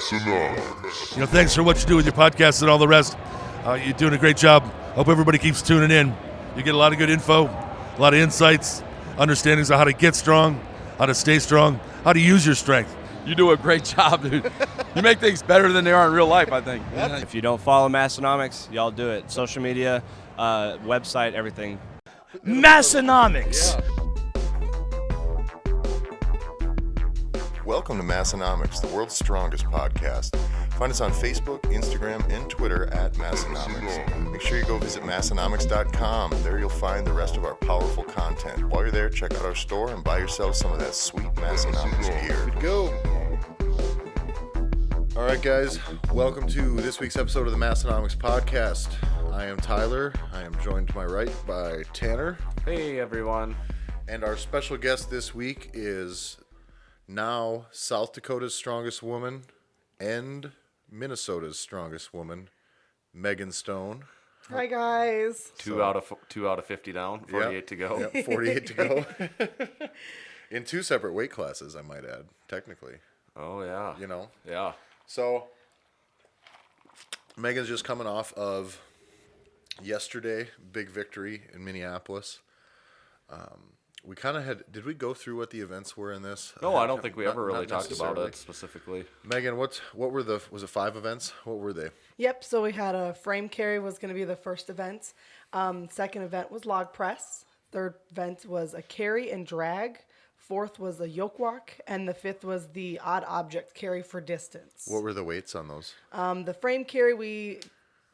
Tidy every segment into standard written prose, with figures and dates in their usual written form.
Massenomics. Thanks for what you do with your podcast and all the rest. You're doing a great job. Hope everybody keeps tuning in. You get a lot of good info, a lot of insights, understandings of how to get strong, how to stay strong, how to use your strength. You do a great job, dude. You make things better than they are in real life, I think. If you don't follow Massenomics, y'all do it. Social media, website, everything. Massenomics. Welcome to Massenomics, the world's strongest podcast. Find us on Facebook, Instagram, and Twitter at Massenomics. Make sure you go visit Massenomics.com. There you'll find the rest of our powerful content. While you're there, check out our store and buy yourself some of that sweet Massenomics gear. Go! All right, guys. Welcome to this week's episode of the Massenomics podcast. I am Tyler. I am joined to my right by Tanner. Hey, everyone. And our special guest this week is now South Dakota's strongest woman and Minnesota's strongest woman, Megan Stone. Hi, guys. Two out of 50 down, 48 to go. Yep, 48 to go. In two separate weight classes, I might add, technically. Oh, yeah. Yeah. So, Megan's just coming off of yesterday, big victory in Minneapolis. We kind of did we go through what the events were in this? No, I don't think we ever really talked about it specifically. Megan, what were was it 5 events? What were they? Yep, so we had a frame carry was going to be the first event. Second event was log press. Third event was a carry and drag. Fourth was a yoke walk. And the fifth was the odd object carry for distance. What were the weights on those? The frame carry, we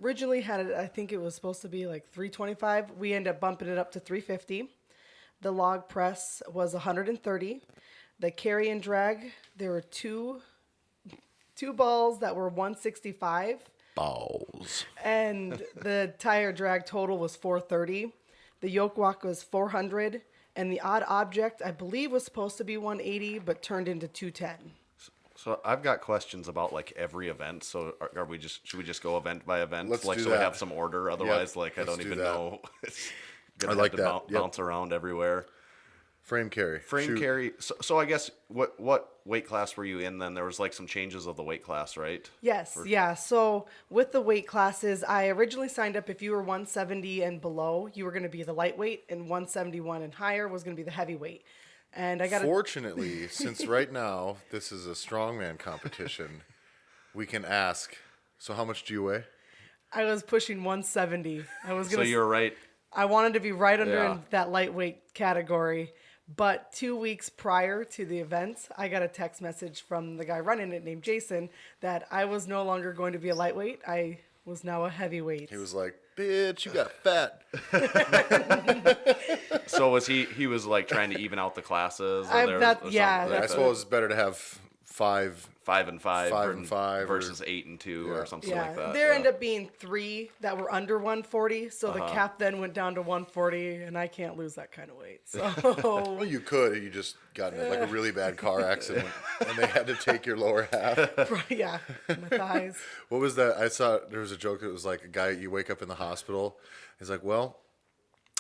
originally had it, I think it was supposed to be like 325. We ended up bumping it up to 350. The log press was 130. The carry and drag, there were two balls that were 165. Balls. And the tire drag total was 430. The yoke walk was 400. And the odd object, I believe, was supposed to be 180, but turned into 210. So I've got questions about like every event. So should we just go event by event? Let's like do so that. we have some order. Otherwise, Yep, I don't even know. I like that. Bounce around everywhere. Frame carry. Carry. So I guess what weight class were you in then? There was like some changes of the weight class, right? Yes, yeah. So with the weight classes, I originally signed up if you were 170 and below, you were going to be the lightweight, and 171 and higher was going to be the heavyweight. And I got Fortunately, since right now this is a strongman competition, we can ask. So how much do you weigh? I was pushing 170. So you're right. I wanted to be right under Yeah. in that lightweight category. But 2 weeks prior to the event, I got a text message from the guy running it named Jason that I was no longer going to be a lightweight. I was now a heavyweight. He was like, "Bitch, you got fat." So was he was like trying to even out the classes? Or I suppose it's better to have 5 and 5 versus 8 and 2 or something like that. There ended up being 3 that were under 140, so the cap then went down to 140, and I can't lose that kind of weight. So Well, you could. You just got in like a really bad car accident, and they had to take your lower half. Yeah, my thighs. What was that? I saw there was a joke that was like a guy, you wake up in the hospital. He's like, "Well,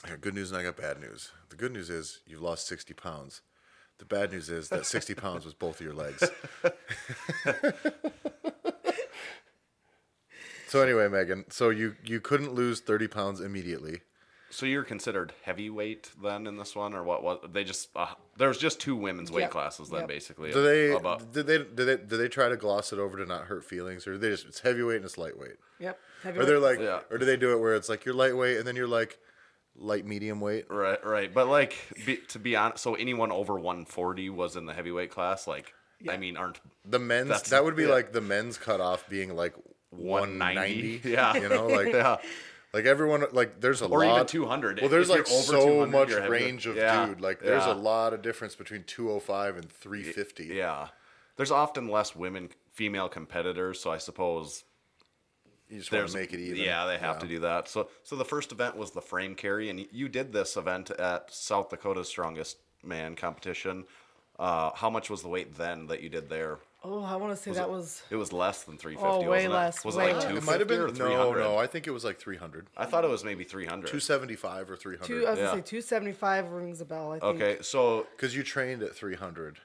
I got good news and I got bad news. The good news is you've lost 60 pounds. The bad news is that 60 pounds was both of your legs." So anyway, Megan, so you couldn't lose 30 pounds immediately. So you're considered heavyweight then in this one, or what? They just there's just 2 women's weight classes then basically. Did they try to gloss it over to not hurt feelings, or it's heavyweight and it's lightweight? Yep. Or they're like, or do they do it where it's like you're lightweight and then you're like light medium weight? Right. But like to be honest, so anyone over 140 was in the heavyweight class. Like I mean, aren't the men's? That would be like the men's cutoff being like 190. Yeah, Like everyone, like there's a or lot, even 200. Well, there's like over so much you're range of dude. Like there's a lot of difference between 205 and 350. Yeah, there's often less female competitors, so I suppose you just want to make it even. Yeah, they have to do that. So the first event was the frame carry, and you did this event at South Dakota's Strongest Man competition. How much was the weight then that you did there? Oh, I want to say It was less than 350. Oh, way wasn't less. It? Was way it like less. 250 It might have been or 300? No, I think it was like 300. I thought it was maybe 300. 275 or 300. I was gonna say 275 rings a bell. I think. Okay, so because you trained at 300.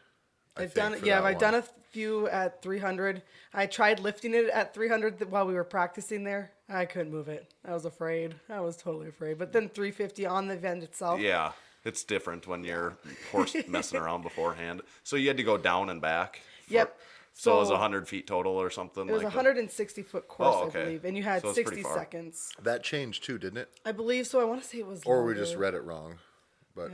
I've done a few at 300. I tried lifting it at 300 while we were practicing there. I couldn't move it. I was afraid. I was totally afraid. But then 350 on the event itself. Yeah, it's different when you're horse messing around beforehand. So you had to go down and back. Yep. So it was 100 feet total or something? It was like 160-foot course, Oh, okay. I believe. And you had So it's 60 pretty far. seconds. That changed too, didn't it? I believe so. I want to say it was Or we longer. just read it wrong. But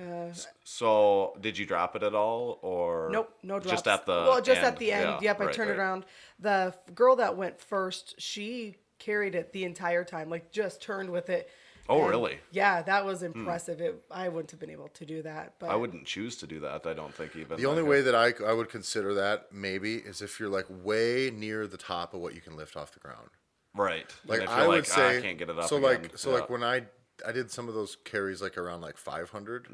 So did you drop it at all, or Nope, no drops. Just at the at the end. Yeah, Yep, I right, turned it right. around. The girl that went first, she carried it the entire time, like just turned with it. Oh, And, really? Yeah, that was impressive. I wouldn't have been able to do that. But I wouldn't choose to do that. I don't think even. the only way that I would consider that maybe is if you're like way near the top of what you can lift off the ground. Right. Like And if I you're would like, say, I can't get it up. so again. like when I did some of those carries like around like 500,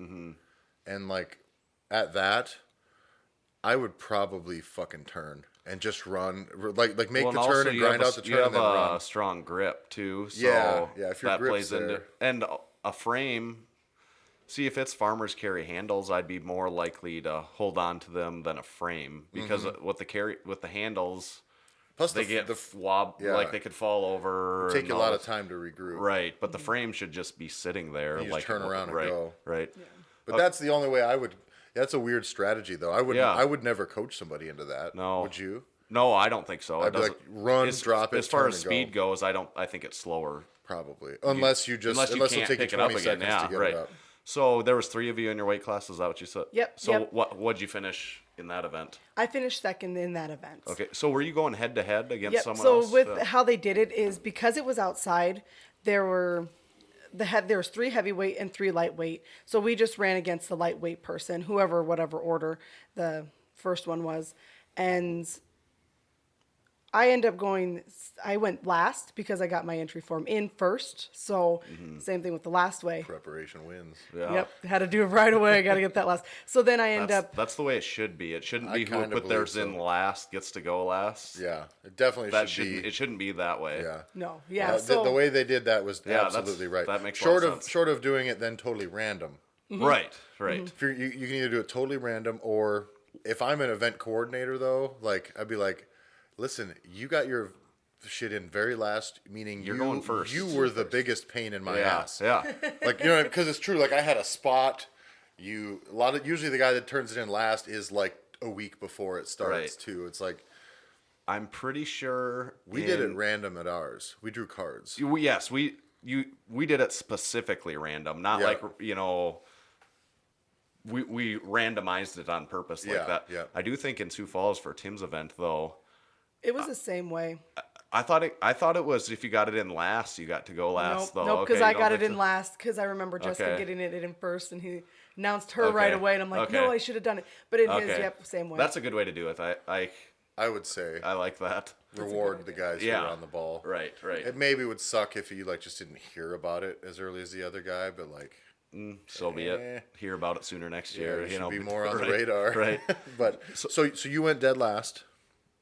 and like at that, I would probably fucking turn and just run, like make Well, the also turn and you have grind out the you turn have and then a run. strong grip too. So Yeah, if your that grip's plays into there. and a frame. See, if it's farmers carry handles, I'd be more likely to hold on to them than a frame because with the handles, Plus they get yeah. like they could fall over. take and you a all lot of this- time to regroup. Right, but the frame should just be sitting there. You just like turn around and right, go. Right. But that's the only way I would. That's a weird strategy though. Yeah. I would never coach somebody into that. No. Would you? No, I don't think so. I'd be like, run, drop it, As far turn as and go. speed goes, I think it's slower. Probably, unless Unless it'll you take can't you pick 20 it up seconds again. to get right. it up. So there was 3 of you in your weight class. Is that what you said? Yep, So yep. what'd you finish in that event? I finished second in that event. Okay. So were you going head to head against Yep. someone So else? with Yeah. how they did it is because it was outside, there was 3 heavyweight and 3 lightweight. So we just ran against the lightweight person, whatever order the first one was, and I went last because I got my entry form in first. So same thing with the last way. Preparation wins. Yeah. Yep, had to do it right away. I got to get that last. So then I end up. That's the way it should be. It shouldn't I be who kinda put theirs believe in so. last gets to go last. Yeah, it definitely That should shouldn't. be. It shouldn't be that way. Yeah. No, yeah. The way they did that was Yeah, that's- absolutely right. that makes a lot of sense. Short of doing it then totally random. Right. Right. If you can either do it totally random, or if I'm an event coordinator though, like I'd be like, listen, you got your shit in very last, meaning You're going first. You were the biggest pain in my Yeah. ass. Yeah. Like because it's true. Like I had a spot. Usually the guy that turns it in last is like a week before it starts Right. too. It's like I'm pretty sure we did it random at ours. We drew cards. Yes, we did it specifically random, not Yeah. like we randomized it on purpose like Yeah, that. yeah. I do think in Sioux Falls for Tim's event though, It was the same way. I thought it was if you got it in last, you got to go last though. Nope, because Okay, I you don't got it think in so? last because I remember Jessica Okay. getting it in first and he announced her right away and I'm like, Okay. no, I should have done it. But in his, Okay. yep, same way. That's a good way to do it. I would say I like that. reward the guys who Yeah. are on the ball. Right. It maybe would suck if you like just didn't hear about it as early as the other guy, but like So be it. Hear about it sooner next year. you should know, be more on right, the radar. Right. But so you went dead last.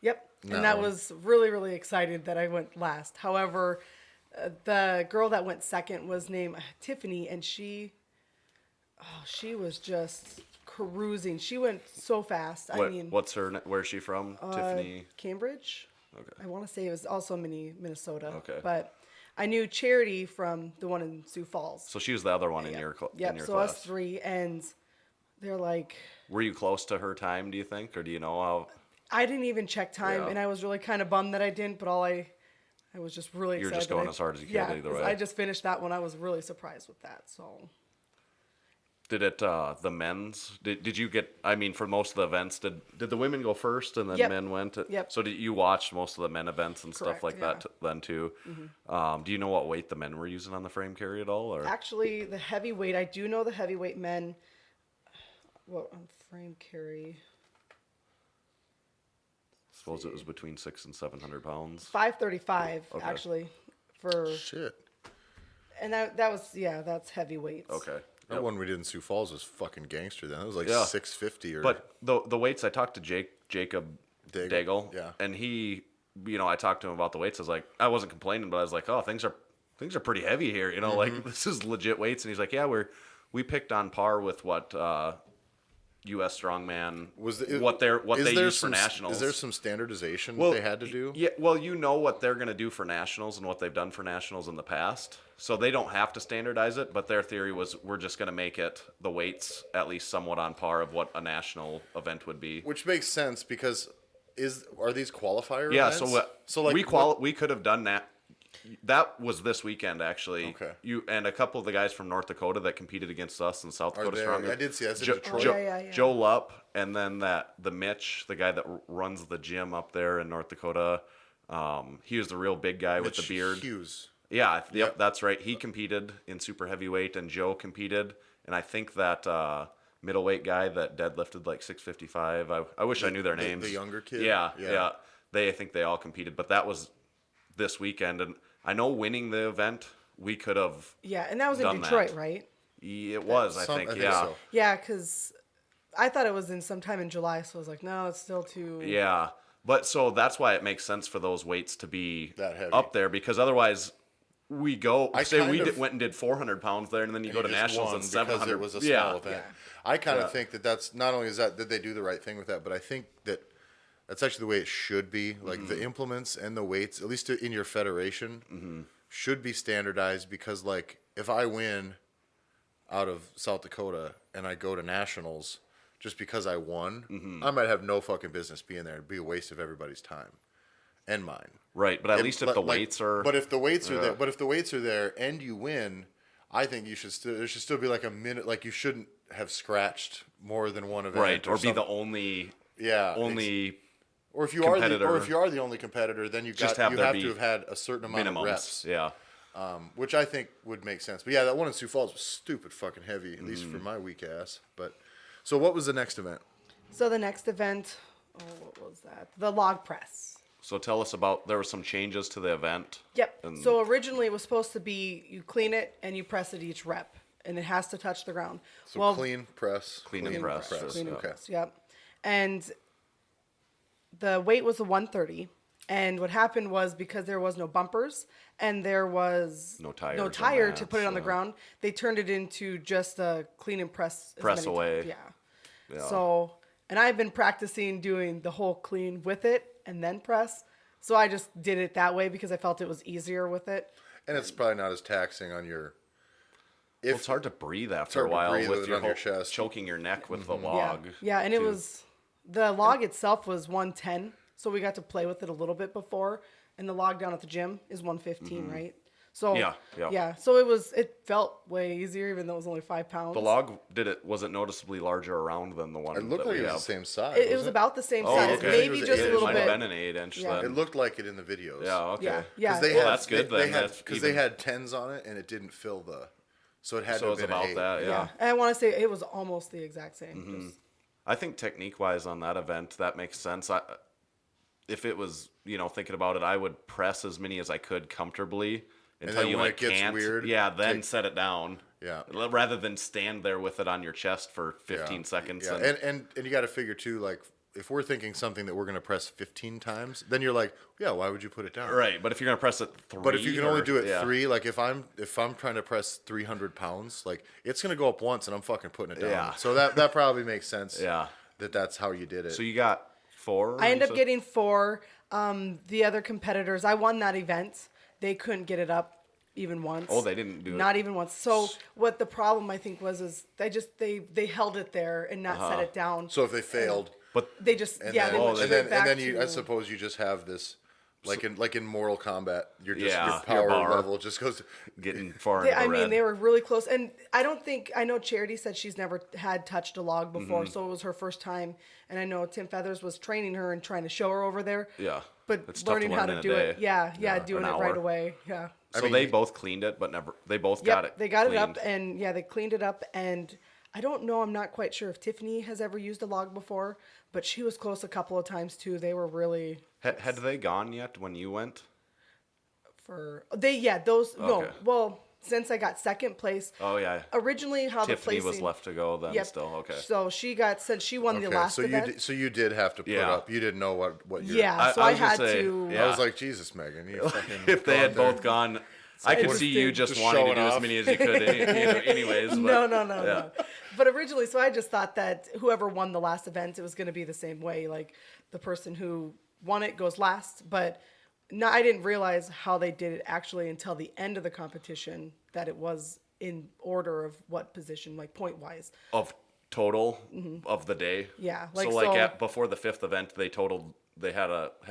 Yep. No. And that was really, really excited that I went last. However, the girl that went second was named Tiffany, and she was just cruising. She went so fast. What's her? Where's she from? Tiffany. Cambridge. Okay. I want to say it was also Minnesota. Okay. But I knew Charity from the one in Sioux Falls. So she was the other one in your Yep. in your So class. us 3, and they're like, Were you close to her time? Do you think, or do you know how? I didn't even check time, Yeah. and I was really kind of bummed that I didn't. But I was just really You're excited. just that going I- as hard as you could yeah, either 'cause way. I just finished that one. I was really surprised with that. So Did it the men's? Did you get? I mean, for most of the events, did the women go first and then Yep. men went? Yep. So did you watch most of the men events and stuff Correct, like that yeah. then too? Do you know what weight the men were using on the frame carry at all? Or actually, the heavyweight, I do know the heavyweight men. What on frame carry? I suppose it was between 600 and 700 pounds. 535 Okay. actually for, Shit. and that was that's heavyweights. Okay. That one we did in Sioux Falls was fucking gangster. Then it was like Yeah. 650 or. But the weights, I talked to Jacob Daigle, yeah. and he, I talked to him about the weights. I was like, I wasn't complaining, but I was like, oh, things are pretty heavy here. Like this is legit weights, and he's like, yeah, we picked on par with what U.S. Strongman, Was what is they there use for some, nationals. Is there some standardization Well, they had to do? Yeah, well, you know what they're going to do for nationals and what they've done for nationals in the past. So they don't have to standardize it, but their theory was we're just going to make it the weights at least somewhat on par of what a national event would be. Which makes sense because are these qualifier Yeah, events? so like we could have done that. That was this weekend actually. Okay. You and a couple of the guys from North Dakota that competed against us in South Are Dakota they- Strongest. I did see that. That's in Joe, Detroit. Joe, Oh, yeah. Joe Lupp, and then the Mitch, the guy that runs the gym up there in North Dakota. He was the real big guy with the Mitch beard. Hughes. Yeah, yep, that's right. He competed in super heavyweight, and Joe competed, and I think that middleweight guy that deadlifted like 655. I wish I knew their names. The younger kid? Yeah. Yeah. I think they all competed, but that was this weekend, and I know winning the event, we could have. Yeah, and that was in done Detroit, that. right? It was, I think. Yeah. So. Yeah, because I thought it was in sometime in July, so I was like, no, it's still too. Yeah. But so that's why it makes sense for those weights to be That heavy. up there, because otherwise we go went and did 400 pounds there, and then you go to You just nationals won and 700. because it was a small yeah. event. I kind of think that's not only is that they do the right thing with that, but I think that's actually the way it should be. Like the implements and the weights, at least in your federation, should be standardized because, like, if I win out of South Dakota and I go to nationals just because I won, I might have no fucking business being there. It'd be a waste of everybody's time and mine. Right, but at least if the Like, weights are. But if the weights are there, if the weights are there and you win, I think there should still be like a minute. Like you shouldn't have scratched more than one event, right, or be the something. only. Yeah, Only. Or if you competitor. are the only competitor, then you Just have have there to be have had a certain amount minimums. of reps, Yeah. which I think would make sense. But yeah, that one in Sioux Falls was stupid fucking heavy, at least for my weak ass. But so what was the next event? So the next event, what was that? The log press. So tell us about. There were some changes to the event. Yep. And So originally it was supposed to be you clean it and you press it each rep, and it has to touch the ground. So clean, press, Clean and press. Clean and Okay. press. Yep. And the weight was a 130. And what happened was because there was no bumpers and there was No tires no or tire to mats, put it on the ground, they turned it into just a clean and press. as Press many away. times. Yeah. Yeah. So, and I've been practicing doing the whole clean with it and then press. So I just did it that way because I felt it was easier with it. And it's probably not as taxing on your. Well, it's hard to breathe after hard a to while breathe with with it your on your whole chest. choking your neck with the Yeah. log. Yeah, and it too. was the log itself was 110, so we got to play with it a little bit before. And the log down at the gym is 115, right? So Yeah. So it felt way easier, even though it was only 5 pounds. The log was it noticeably larger around than the one It looked that like we it was have? the same size. It was wasn't about the same Oh, size, okay. maybe It was just an a little might bit. have been an 8-inch Yeah. It then. looked like it in the videos. Yeah. Okay. Yeah, yeah. Because they Well, had, that's good They then, had, that's because they even. had 10s on it and it didn't fill the. So it had So to it's have been about an 8. that. Yeah. And I want to say it was almost the exact same. Mm-hmm. Just- I think technique-wise on that event, that makes sense. If it was, thinking about it, I would press as many as I could comfortably until then you when like it gets can't. weird, Yeah, then set it down. Yeah. Rather than stand there with it on your chest for 15 seconds. Yeah, and you got to figure too, like if we're thinking something that we're going to press 15 times, then you're like, yeah, why would you put it down? Right, but if you're gonna press it 3, But if you can only do it yeah. 3, like if I'm trying to press 300 pounds, like it's going to go up once and I'm fucking putting it down. Yeah. So that probably makes sense. Yeah. That's how you did it. So you got 4. I you ended up said? getting 4. The other competitors, I won that event. They couldn't get it up even once. Oh, they didn't do it. Not even once. So what the problem I think was they held it there and not set it down. So if they failed, But They just and they then, went and straight then, back you, I to- suppose you just have this, like in Mortal Kombat, your Yeah, power your bar. level just goes. getting far They, into the I mean, red. they were really close, and I know Charity said she's never had touched a log before, Mm-hmm. so it was her first time. And I know Tim Feathers was training her and trying to show her over there. Yeah. but It's tough to learning how learn to in a do it, day. yeah, doing an it right hour. away, yeah. So they both cleaned it, but they both got it. They got it up, cleaned. and they cleaned it up, and I don't know. I'm not quite sure if Tiffany has ever used a log before, but she was close a couple of times too. They were really Had they gone yet when you went? those no. Okay. Well, since I got second place. Oh yeah. Originally, how Tiffany the placing was left to go then. Yep. Still okay. So since she won the last so event. you did have to put Yeah. up. You didn't know what your. Yeah, so I I was gonna had say, to. yeah. I was like, Jesus, Megan, you fucking If they had go out both gone, I could Just see you did- just Just wanting to showing do as off. many as you could, anyways. But, No. But originally, so I just thought that whoever won the last event, it was going to be the same way. Like the person who won it goes last. But no, I didn't realize how they did it actually until the end of the competition, that it was in order of what position, like point wise. Of total of the day. Yeah, So like, like so- at before the 5th event, they had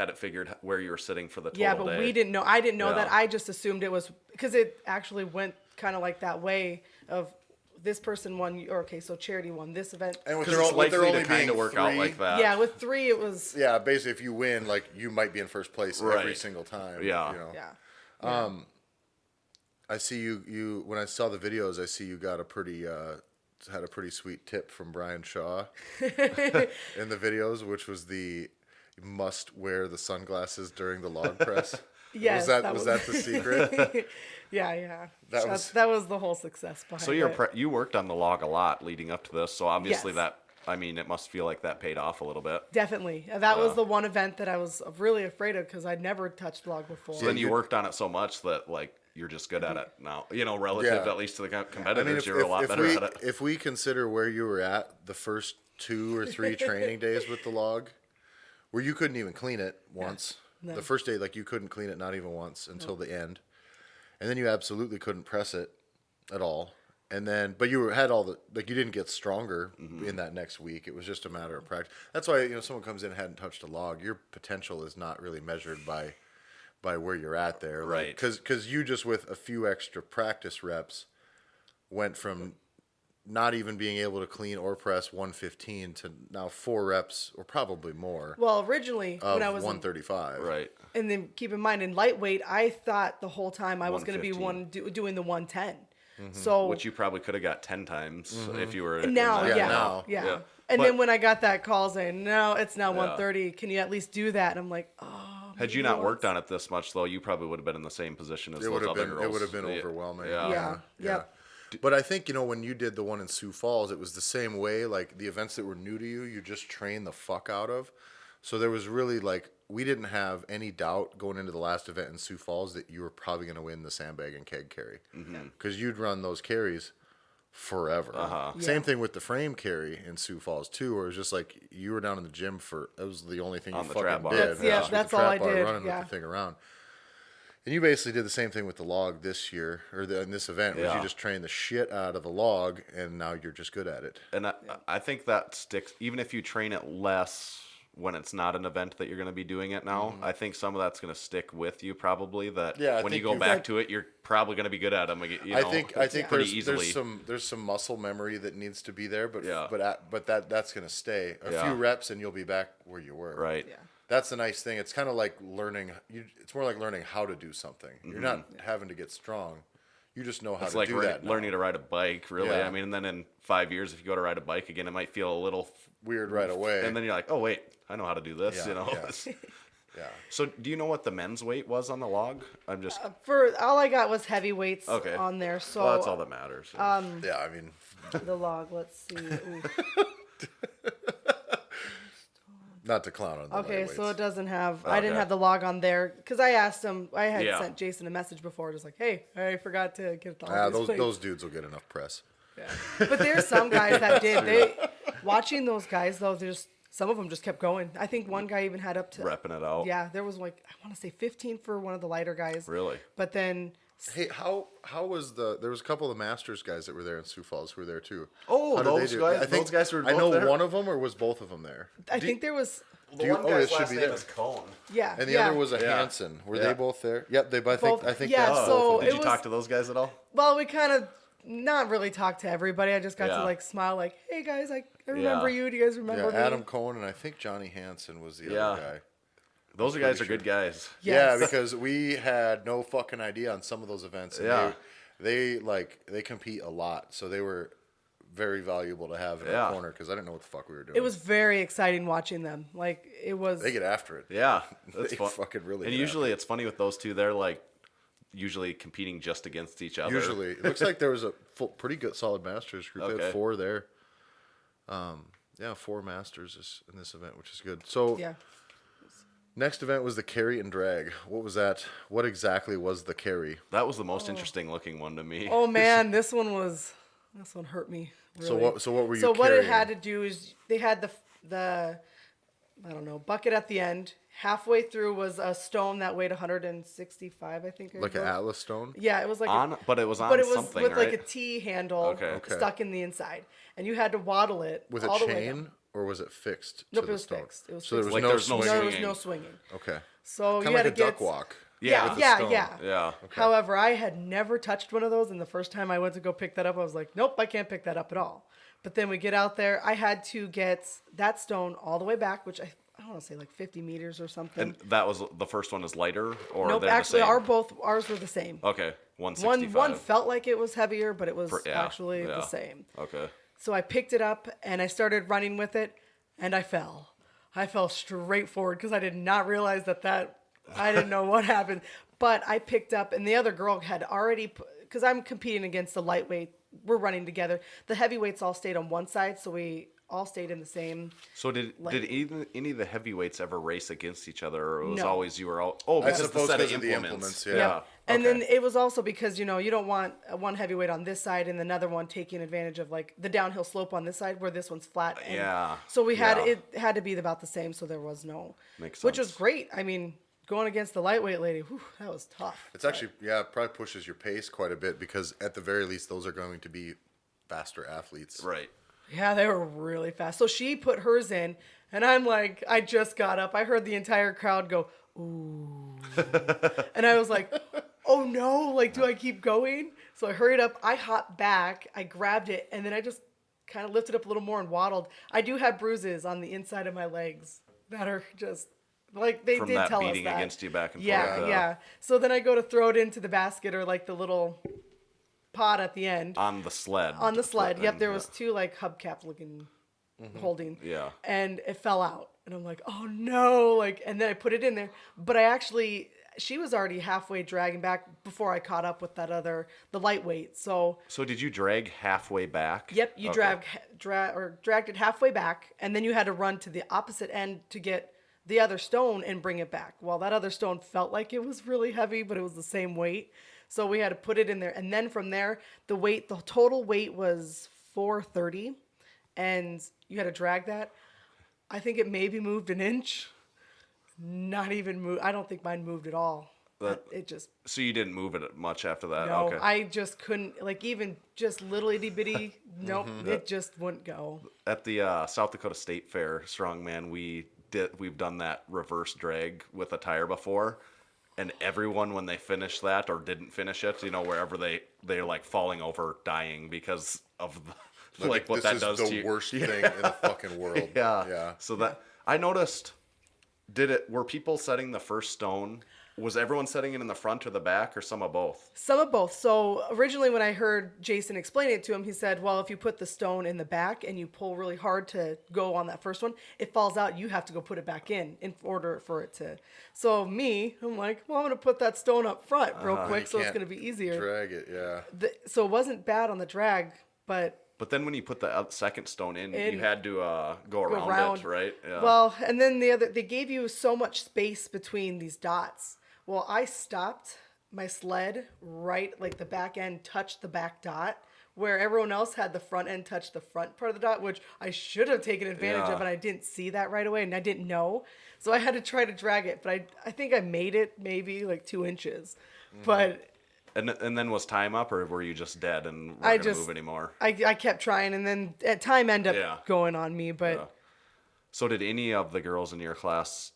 it figured where you were sitting for the total Yeah, but day. we didn't know. I didn't know Yeah. that. I just assumed it was because it actually went kind of like that way of this person won. Or okay, so charity won this event. And with Because there, it's with there likely only to kind being of work out 3, like that. Yeah, with 3, it was. Yeah, basically, if you win, like you might be in first place every Right. single time. Yeah. You know? Yeah. I see you. When I saw the videos, I see you got had a pretty sweet tip from Brian Shaw in the videos, which was you must wear the sunglasses during the log press. Yes, was that the secret? Yeah. That was the whole success behind So it. you worked on the log a lot leading up to this. So obviously Yes. it must feel like that paid off a little bit. Definitely. That was the one event that I was really afraid of because I'd never touched log before. So then you worked on it so much that like you're just good at it now. Relative Yeah. at least to the I competitors, mean, you're a lot better at it. if we consider where you were at the first 2 or 3 training days with the log, where you couldn't even clean it once. No. The first day, like you couldn't clean it, not even once until the end, and then you absolutely couldn't press it at all. And then, but had all the you didn't get stronger in that next week. It was just a matter of practice. That's why someone comes in and hadn't touched a log. Your potential is not really measured by where you're at there, Right. Because you just with a few extra practice reps went from not even being able to clean or press 115 to now 4 reps or probably more Well, originally of when I was 135. Right. and then keep in mind in lightweight, I thought the whole time I was going to be 115. doing the 110. So Which you probably could have got 10 times if you were now, in that. yeah, now. yeah. Yeah. And But- then when I got that call saying no, it's now 130. Can you at least do that? And I'm like, oh. Had you not worked on it this much though, you probably would have been in the same position as It would those have other been girls. it would have been overwhelming. Yeah. Yep. But I think when you did the one in Sioux Falls, it was the same way. Like the events that were new to you, you just trained the fuck out of. So there was really we didn't have any doubt going into the last event in Sioux Falls that you were probably going to win the sandbag and keg carry because you'd run those carries forever. Same thing with the frame carry in Sioux Falls too, where it was just like you were down in the gym that was the only thing On you the trap fucking bar. did. That's with that's the all trap I bar, did. running Yeah. with the thing around. And you basically did the same thing with the log this year, or in this event, was Yeah. you just trained the shit out of the log, and now you're just good at it. And I think that sticks, even if you train it less when it's not an event that you're going to be doing it now. I think some of that's going to stick with you probably. That Yeah, I when you think go you- back to it, you're probably going to be good at them. I think pretty there's easily. there's some muscle memory that needs to be there, but Yeah. but that's going to stay a Yeah. few reps, and you'll be back where you were. Right. Yeah. That's the nice thing. It's kind of like learning. It's more like learning how to do something. You're not having to get strong. You just know how It's to like do that. now. learning to ride a bike, really. Yeah. I mean, and then in 5 years, if you go to ride a bike again, it might feel a little, Weird right away. and then you're like, oh wait, I know how to do this. Yeah, You know. yeah. yeah. So, do you know what the men's weight was on the log? I'm just For all I got was heavyweights Okay. on there. So well, that's all that matters. Yeah. I mean, the log. Let's see. Ooh. not to clown on the Okay, so lightweights. it doesn't have. I didn't Okay. have the log on there because I asked him. I had Yeah. sent Jason a message before, just like, "Hey, I forgot to get the." Those dudes will get enough press. Yeah. But there's some guys that did. They watching those guys though. There's some of them just kept going. I think one guy even had up to. repping it out. Yeah, there was like I want to say 15 for one of the lighter guys. Really? But then Hey, how was there was a couple of the Masters guys that were there in Sioux Falls who were there too. Oh, How did they those do? guys- I think those guys were I both know there? one of them, or was both of them there? I think there was. The you- one oh, guy's it should last be name there. is Cone. Yeah. And the yeah. other was a Yeah. Hanson. Were Yeah. they both there? Yep, I Both- think yeah, that's so both of Did it you was- talk to those guys at all? Well, we kind of not really talked to everybody. I just got Yeah. to like smile, like, "Hey guys, I remember Yeah. you. Do you guys them. remember Yeah, me?" Adam Cohn and I think Johnny Hansen was the Yeah. other guy. Those guys are pretty good guys. Yes. Yeah, because we had no fucking idea on some of those events. And Yeah. they compete a lot, so they were very valuable to have in Yeah. the corner because I didn't know what the fuck we were doing. It was very exciting watching them. Like it was. They get after it. Yeah, that's They fun. fucking really And get usually it's funny with those two. They're like usually competing just against each other. Usually, it looks like there was a pretty good, solid Masters group. They Okay. had 4 there. 4 Masters in this event, which is good. So, Yeah. Next event was the carry and drag. What was that? What exactly was the carry? That was the most interesting looking one to me. Oh man, this one hurt me. Really. So what were you So what it carrying? had to do is they had the I don't know, bucket at the end. Halfway through was a stone that weighed 165, I think. Like an Atlas stone? Yeah, it was like But it was on but it was something, with right? like a T handle Okay. stuck in the inside, and you had to waddle it With a all the way chain, down. or was it fixed Nope, to it the was stone? fixed. It was So there was fixed. Like no there's no swing. No, there was swinging. no swinging. Okay. So Kind you of had like to a get duck walk. Yeah. with a yeah, stone. yeah. Yeah. However, I had never touched one of those, and the first time I went to go pick that up, I was like, nope, I can't pick that up at all. But then we get out there, I had to get that stone all the way back, which I don't want to say like 50 meters or something. And that was the first one is lighter, or Nope, they're actually, the same? ours were the same. Okay, 165. One felt like it was heavier, but it was Yeah, actually yeah. the same. Okay. So I picked it up and I started running with it, and I fell. I fell straight forward because I did not realize that I didn't know what happened. But I picked up, and the other girl had already, because I'm competing against the lightweight. We're running together. The heavyweights all stayed on one side, so we all stayed in the same. So did any of the heavyweights ever race against each other, or it was No. always you were all? Oh, I because the suppose set of because of the implements. implements, yeah. And Okay. then it was also because, you don't want one heavyweight on this side and another one taking advantage of like the downhill slope on this side where this one's flat. And Yeah, So we had, yeah. it had to be about the same. So there was no, Makes which was sense. great. I mean, going against the lightweight lady, whew, that was tough. It's actually, it probably pushes your pace quite a bit because at the very least, those are going to be faster athletes. Right. Yeah, they were really fast. So she put hers in, and I'm like, I just got up. I heard the entire crowd go, ooh. And I was like, oh no, like, do I keep going? So I hurried up. I hopped back. I grabbed it, and then I just kind of lifted up a little more and waddled. I do have bruises on the inside of my legs that are just, like, they From did that tell us beating that. against you back and Yeah, forth. yeah. So then I go to throw it into the basket or, like, the little pot at the end. On the sled. On the sled. Yep, And, there was two like hubcap looking holding. Yeah. And it fell out. And I'm like, oh no, like, and then I put it in there. But she was already halfway dragging back before I caught up with the lightweight. So So did you drag halfway back? yep, you Okay. dragged it halfway back, and then you had to run to the opposite end to get the other stone and bring it back. Well, that other stone felt like it was really heavy, but it was the same weight. So we had to put it in there. And then from there, the total weight was 430, and you had to drag that. I think it maybe moved an inch. Not even move. I don't think mine moved at all. It just, So you didn't move it much after that? no, Okay. I just couldn't, like, even just little itty bitty, nope, it just wouldn't go. At the South Dakota State Fair Strongman, we've done that reverse drag with a tire before, and everyone when they finished that or didn't finish it, wherever they're like falling over, dying because of like what that does This to is the you. worst thing in the fucking world. Yeah. Yeah. So that I noticed. Were people setting the first stone? Was everyone setting it in the front or the back, or some of both? Some of both. So originally when I heard Jason explain it to him, he said, well, if you put the stone in the back and you pull really hard to go on that first one, it falls out. You have to go put it back in order for it to. So I'm like, well, I'm going to put that stone up front real quick so it's Can't going to be easier. Drag it, yeah. So it wasn't bad on the drag, but But then when you put the second stone in, In- you had to go around it, right? Yeah. Well, and then they gave you so much space between these dots. Well, I stopped my sled right, like the back end touched the back dot, where everyone else had the front end touch the front part of the dot, which I should have taken advantage of, and I didn't see that right away, and I didn't know. So I had to try to drag it, but I think I made it maybe like 2 inches. But And then was time up, or were you just dead and weren't I gonna just move anymore? I kept trying, and then at time ended up Yeah. going on me. But Yeah. So did any of the girls in your class?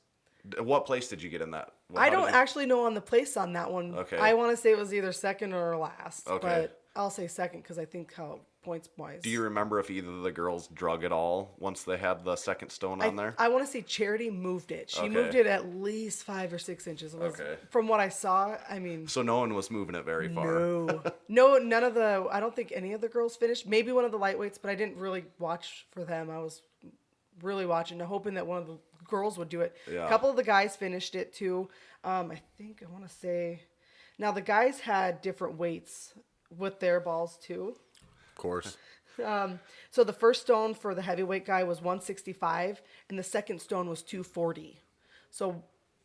What place did you get in that? I don't actually know on the place on that one. Okay. I want to say it was either second or last. Okay. But I'll say second because I think how points wise. Do you remember if either of the girls drug at all once they had the second stone on there? I want to say Charity moved it. She Okay. moved it at least 5 or 6 inches. It was, Okay. From what I saw, I mean, So no one was moving it very far. no, none of the. I don't think any of the girls finished. Maybe one of the lightweights, but I didn't really watch for them. I was really watching, hoping that one of the girls would do it. Yeah. A couple of the guys finished it too. I want to say. Now the guys had different weights with their balls too. Of course. So the first stone for the heavyweight guy was 165, and the second stone was 240. So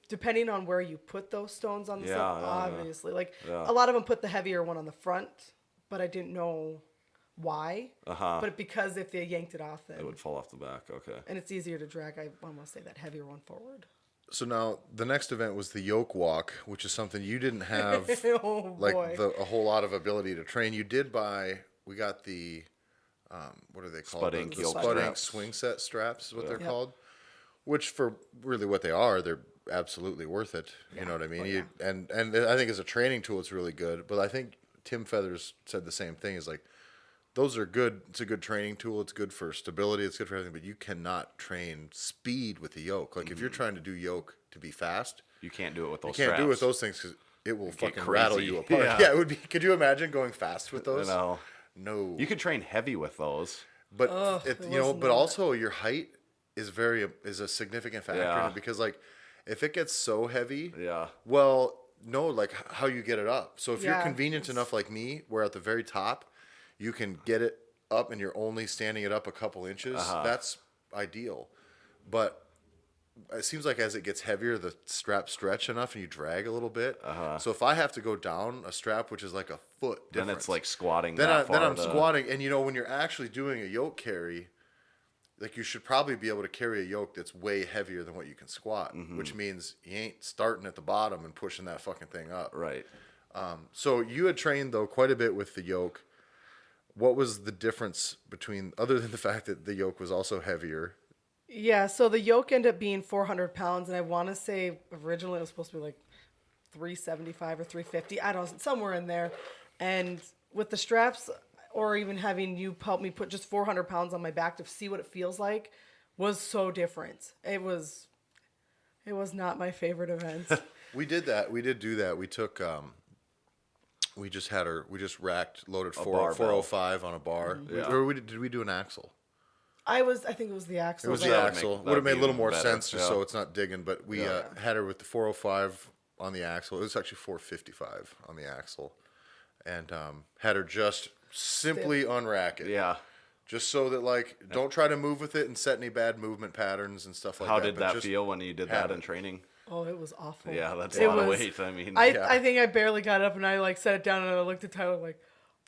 depending on where you put those stones on the Yeah, side, yeah, obviously. Like, Yeah. a lot of them put the heavier one on the front, but I didn't know why. Uh-huh. But because if they yanked it off, then... It would fall off the back. Okay. And it's easier to drag, I almost say, that heavier one forward. So now the next event was the yoke walk, which is something you didn't have Oh, boy. a whole lot of ability to train. You did we got the, what are they called? Spud ink The yoke Spud ink straps. swing set straps is what they're Yep. called, which for really what they are, they're absolutely worth it. You know what I mean? And I think as a training tool, it's really good. But I think Tim Feathers said the same thing. Is like, those are good. It's a good training tool. It's good for stability. It's good for everything. But you cannot train speed with the yoke. Like if you're trying to do yoke to be fast, You can't do it with those you can't do it with straps. those things because it will get fucking rattle crazy. you apart. Yeah. Yeah, it would be. Could you imagine going fast with those? No. No. You could train heavy with those. But it you know, was but not. also your height is a significant factor in Yeah. it because like if it gets so heavy, Yeah. well, no, like how you get it up. So if you're Yeah, convenient enough like me, where at the very top, you can get it up and you're only standing it up a couple inches. That's ideal. But it seems like as it gets heavier, the straps stretch enough and you drag a little bit. So if I have to go down a strap, which is like a foot difference, Then it's like squatting then that far. I'm to- squatting, and you know when you're actually doing a yoke carry, like you should probably be able to carry a yoke that's way heavier than what you can squat, which means you ain't starting at the bottom and pushing that fucking thing up. Right. So you had trained though quite a bit with the yoke. What was the difference between, other than the fact that the yoke was also heavier? Yeah, so the yoke ended up being 400 pounds, and I want to say originally it was supposed to be like 375 or 350. I don't know, somewhere in there. And with the straps, or even having you help me put just 400 pounds on my back to see what it feels like, was so different. It was not my favorite event. We did that. We did do that. We took, we just loaded barbell. 405 on a bar. Yeah. Or did we do an axle? I think it was the axle. It was but- the That would axle. make- Would have that'd made a little be more better, sense just yeah. so it's not digging. But we had her with the 405 on the axle. It was actually 455 on the axle. And had her just simply unrack it. Yeah. Just so that, like, don't try to move with it and set any bad movement patterns and stuff like How that. did but that just feel when you did have that in it. training? Oh, it was awful. Yeah, that's It a lot of was- weight. I mean, I think I barely got up, and I like set it down, and I looked at Tyler like,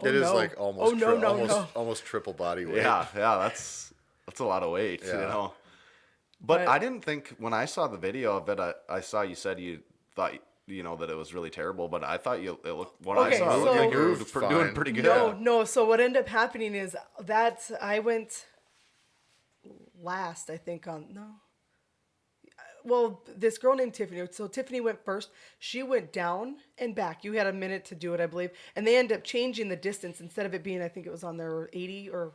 oh It no. is like almost, oh no, no, no. almost triple body weight. yeah, that's a lot of weight, you Yeah. know. But But- I didn't think when I saw the video of it, I saw you said you thought that it was really terrible, but I thought it looked when Okay, I saw it, it looked so- like you were Moved doing fine. pretty good. No. So what ended up happening is that I went last, I think, on no. Well, this girl named Tiffany. So Tiffany went first. She went down and back. You had a minute to do it, I believe. And they ended up changing the distance instead of it being, I think it was on their 80 or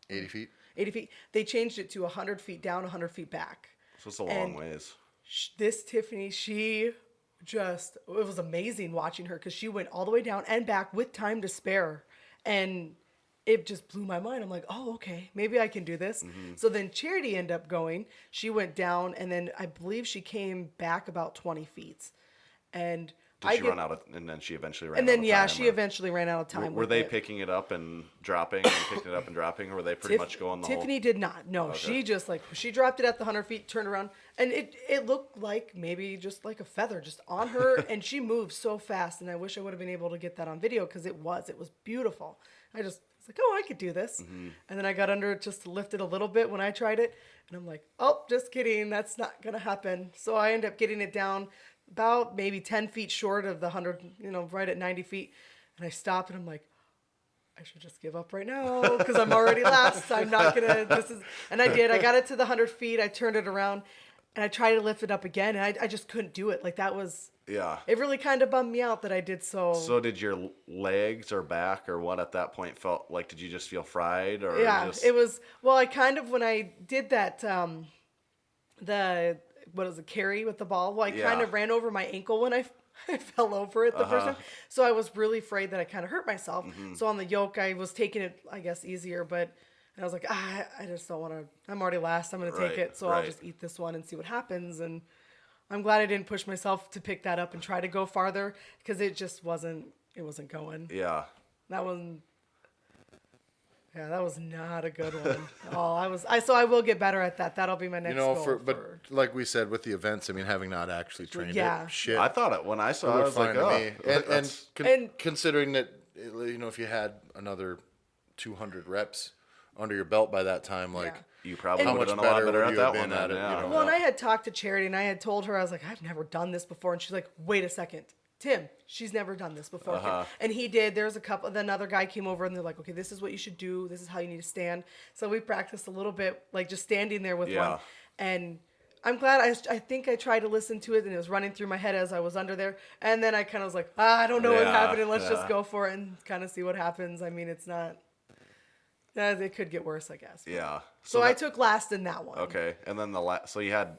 80 feet. 80 feet. They changed it to 100 feet down, 100 feet back. So it's a long And- ways. This Tiffany, it was amazing watching her because she went all the way down and back with time to spare. And it just blew my mind. I'm like, oh, okay, maybe I can do this. So then Charity ended up going. She went down, and then I believe she came back about 20 feet. And Did she run out of? And then she eventually ran. And then out of yeah, time, she or- eventually ran out of time. Were with they it. picking it up and dropping, and picking it up and dropping, or were they pretty much going the Tiffany did not. No, she just she dropped it at the 100 feet, turned around, and it looked like maybe just like a feather just on her, and she moved so fast. And I wish I would have been able to get that on video because it was beautiful. I was like, oh, I could do this. And then I got under it just to lift it a little bit when I tried it, and I'm like, oh, just kidding, that's not gonna happen. So I ended up getting it down about maybe 10 feet short of the 100, right at 90 feet. And I stopped and I'm like, I should just give up right now because I'm already last. I'm not going to, and I did. I got it to the 100 feet. I turned it around and I tried to lift it up again. And I just couldn't do it. Like that was, Yeah. it really kind of bummed me out that I did so. So did your legs or back or what at that point felt like? Did you just feel fried or? Yeah, just... it was, well, I kind of, when I did that, carry with the ball? Well, I kind Yeah. of ran over my ankle when I fell over it the first time. So I was really afraid that I kind of hurt myself. So on the yoke, I was taking it, I guess, easier. But I was like, I just don't want to. I'm already last. I'm going to take Right, it. So I'll right. just eat this one and see what happens. And I'm glad I didn't push myself to pick that up and try to go farther because it just wasn't. It wasn't going. Yeah. That one. Yeah, that was not a good one. So I will get better at that. That'll be my next goal. But like we said with the events, I mean, having not actually trained Yeah. it, shit, I thought it when I saw it it. I looked was fine like, to me. oh, And considering that, if you had another 200 reps under your belt by that time, like, you probably how would much have done a lot better better would at you that have one. been at Then, it? yeah. Well, and I had talked to Charity, and I had told her, I was like, I've never done this before. And she's like, wait a second. Tim, she's never done this before. And he did. There's a couple. Then another guy came over, and they're like, okay, this is what you should do. This is how you need to stand. So we practiced a little bit, like just standing there with one. And I'm glad. I think I tried to listen to it, and it was running through my head as I was under there. And then I kind of was like, I don't know what's happening. Let's just go for it and kind of see what happens. I mean, it's not. It could get worse, I guess. Yeah. So I took last in that one. Okay, and then so you had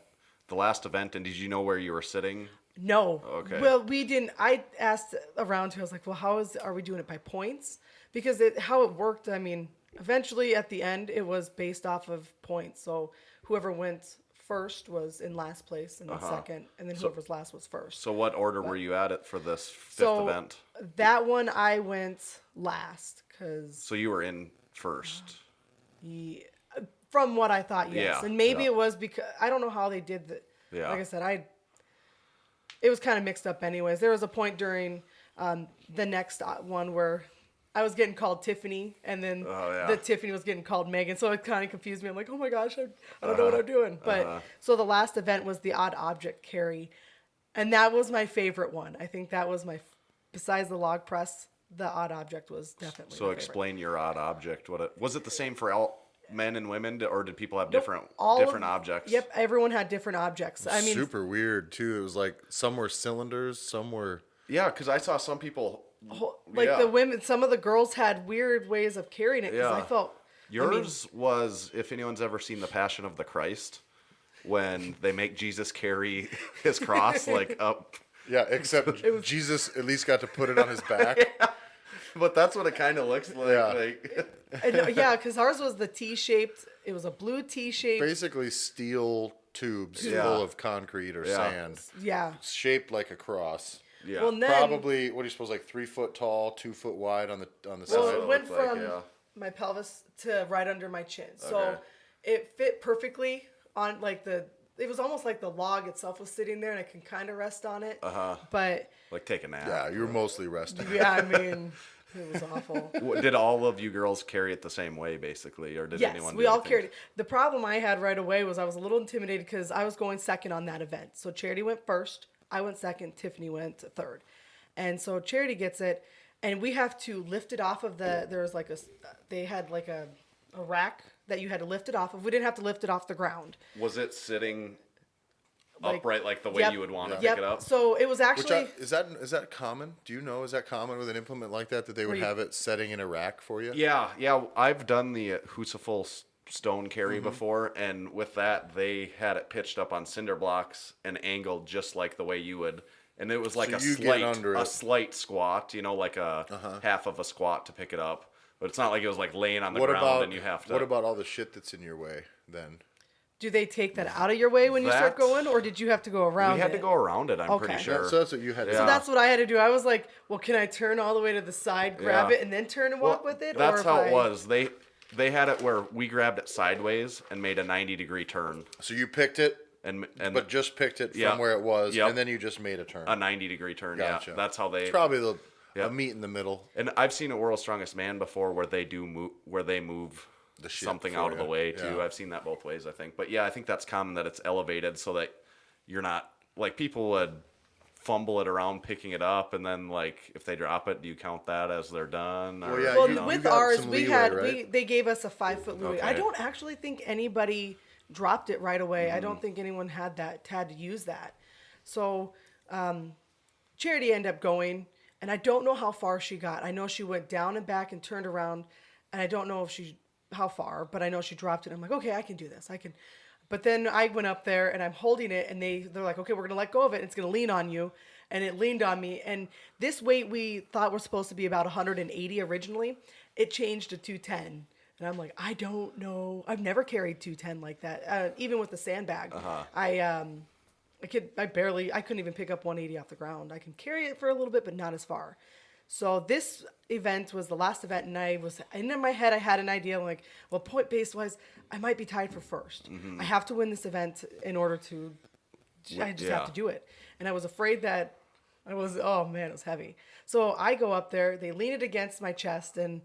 the last event, and did you know where you were sitting? No. Okay. Well, we didn't. I asked around too. I was like, well, are we doing it by points? Because how it worked, I mean, eventually at the end, it was based off of points. So whoever went first was in last place, and then second, and then whoever's last was first. So what order were you at it for this fifth event? That one I went last because. So you were in first. From what I thought, yes. Yeah, And maybe it was because I don't know how they did the. Yeah. Like I said, it was kind of mixed up anyways. There was a point during the next one where I was getting called Tiffany, and then the Tiffany was getting called Megan. So it kind of confused me. I'm like, oh my gosh, I don't know what I'm doing. But so the last event was the odd object carry, and that was my favorite one. I think that was besides the log press, the odd object was definitely. So explain your odd object. Was it the same for all men and women, or did people have different objects? Yep, everyone had different objects. I mean, super weird too. It was like some were cylinders, some were. Yeah, because I saw some people. The women, some of the girls had weird ways of carrying it. Because I felt yours was, if anyone's ever seen The Passion of the Christ, when they make Jesus carry his cross like up. Yeah, except Jesus at least got to put it on his back. But that's what it kind of looks like. Yeah, because ours was the T-shaped. It was a blue T-shaped. Basically steel tubes full of concrete or sand. Yeah. Shaped like a cross. Yeah. Well, then, probably, what do you suppose, like 3 foot tall, 2 foot wide on the side? Well, it went from like, my pelvis to right under my chin. So Okay. it fit perfectly on it was almost like the log itself was sitting there and I can kind of rest on it. But like take a nap. Yeah, you were mostly resting. yeah, I mean, it was awful. Did all of you girls carry it the same way, basically, or did Yes, anyone? we all carried it. The problem I had right away was I was a little intimidated because I was going second on that event. So Charity went first, I went second, Tiffany went third. And so Charity gets it, and we have to lift it off of they had like a rack that you had to lift it off of. We didn't have to lift it off the ground. Was it sitting Like, upright like the way yep, you would want to yep. pick it up? So it was actually Is that common? Do you know, is that common with an implement like that they would have it setting in a rack for you? Yeah. I've done the Husaful stone carry before, and with that, they had it pitched up on cinder blocks and angled just like the way you would. And it was like So you get under a it. slight squat, like a half of a squat to pick it up. But it's not like it was like laying on the What ground about and you have to. what about all the shit that's in your way then? do they take that out of your way when you start That's- going, or did you have to go around We had to it? go around it, I'm pretty Okay. sure. So that's what you had to do. So that's what I had to do. I was like, well, can I turn all the way to the side, grab Yeah. it, and then turn and walk Well, with it? That's or how if it was. They had it where we grabbed it sideways and made a 90-degree turn. So you picked it, And but just picked it from Yep. where it was, Yep. and then you just made a turn. a 90-degree turn. Gotcha. Yeah, that's how they. It's probably a Yep. meet in the middle. And I've seen a World's Strongest Man before where they move The shit something for out of the you. way too. Yeah. I've seen that both ways, I think. But yeah, I think that's common that it's elevated so that you're not like people would fumble it around picking it up, and then like if they drop it, do you count that as they're done? Or, Well, yeah, Well, you with got ours, some we leeway, had right? they gave us a 5-foot leeway. I Okay. don't actually think anybody dropped it right away. I Mm-hmm. don't think anyone had to use that. So Charity ended up going, and I don't know how far she got. I know she went down and back and turned around, and I don't know how far, but I know she dropped it. I'm like, okay, I can do this. I can. But then I went up there and I'm holding it, and they're like, okay, we're gonna let go of it. It's gonna lean on you, and it leaned on me. And this weight we thought was supposed to be about 180 originally. It changed to 210, and I'm like, I don't know. I've never carried 210 like that, even with the sandbag. I couldn't even pick up 180 off the ground. I can carry it for a little bit, but not as far. So this event was the last event, and in my head, I had an idea. I'm like, well, point base wise, I might be tied for first. I have to win this event in order to. I just have to do it. And I was afraid that it was heavy. So I go up there, they lean it against my chest, and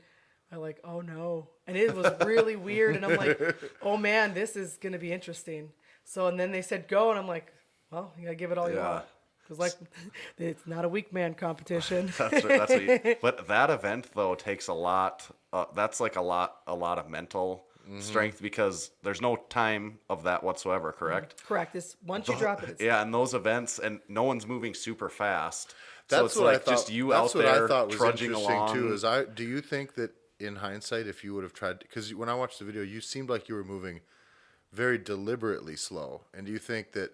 I'm like, oh no. And it was really weird. And I'm like, oh man, this is going to be interesting. So, and then they said go, and I'm like, well, you got to give it all you want. Because, like, it's not a weak man competition. But that event, though, takes a lot. That's like a lot of mental strength, because there's no time of that whatsoever, correct? Correct. It's once you drop it. It's and those events, and no one's moving super fast. That's so it's what like I thought, just you that's out what there I thought was trudging interesting along. too. Do you think that in hindsight, if you would have tried, because when I watched the video, you seemed like you were moving very deliberately slow, and do you think that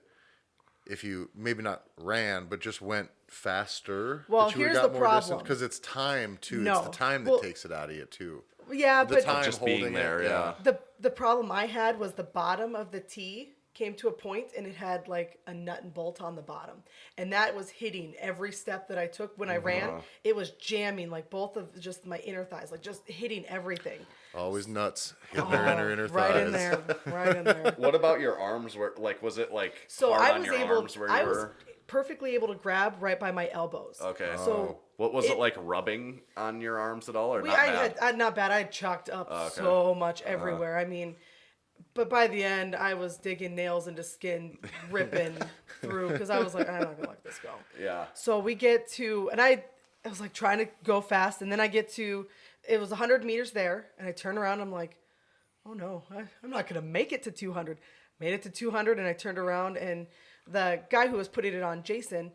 if you maybe not ran but just went faster, well, that you would here's have got the more problem. Because it's time too. No. It's the time that takes it out of you too. Yeah, The but time just holding being there, it, yeah. the problem I had was the bottom of the tee came to a point and it had like a nut and bolt on the bottom, and that was hitting every step that I took when I ran. It was jamming like both of just my inner thighs, like just hitting everything. Always nuts. Hitting her inner Right thighs. in there, right in there. What about your arms? Was it like So hard I on was your able, arms where you I were? was perfectly able to grab right by my elbows. Okay. So What was it like rubbing on your arms at all, or not bad? not bad. I had chalked up so much everywhere. I mean, but by the end, I was digging nails into skin, ripping through, because I was like, I'm not gonna let this go. Yeah. So we get to, and I was like trying to go fast, and then I get to, it was 100 meters there, and I turn around, I'm like, oh no, I'm not gonna make it to 200. Made it to 200, and I turned around, and the guy who was putting it on, Jason,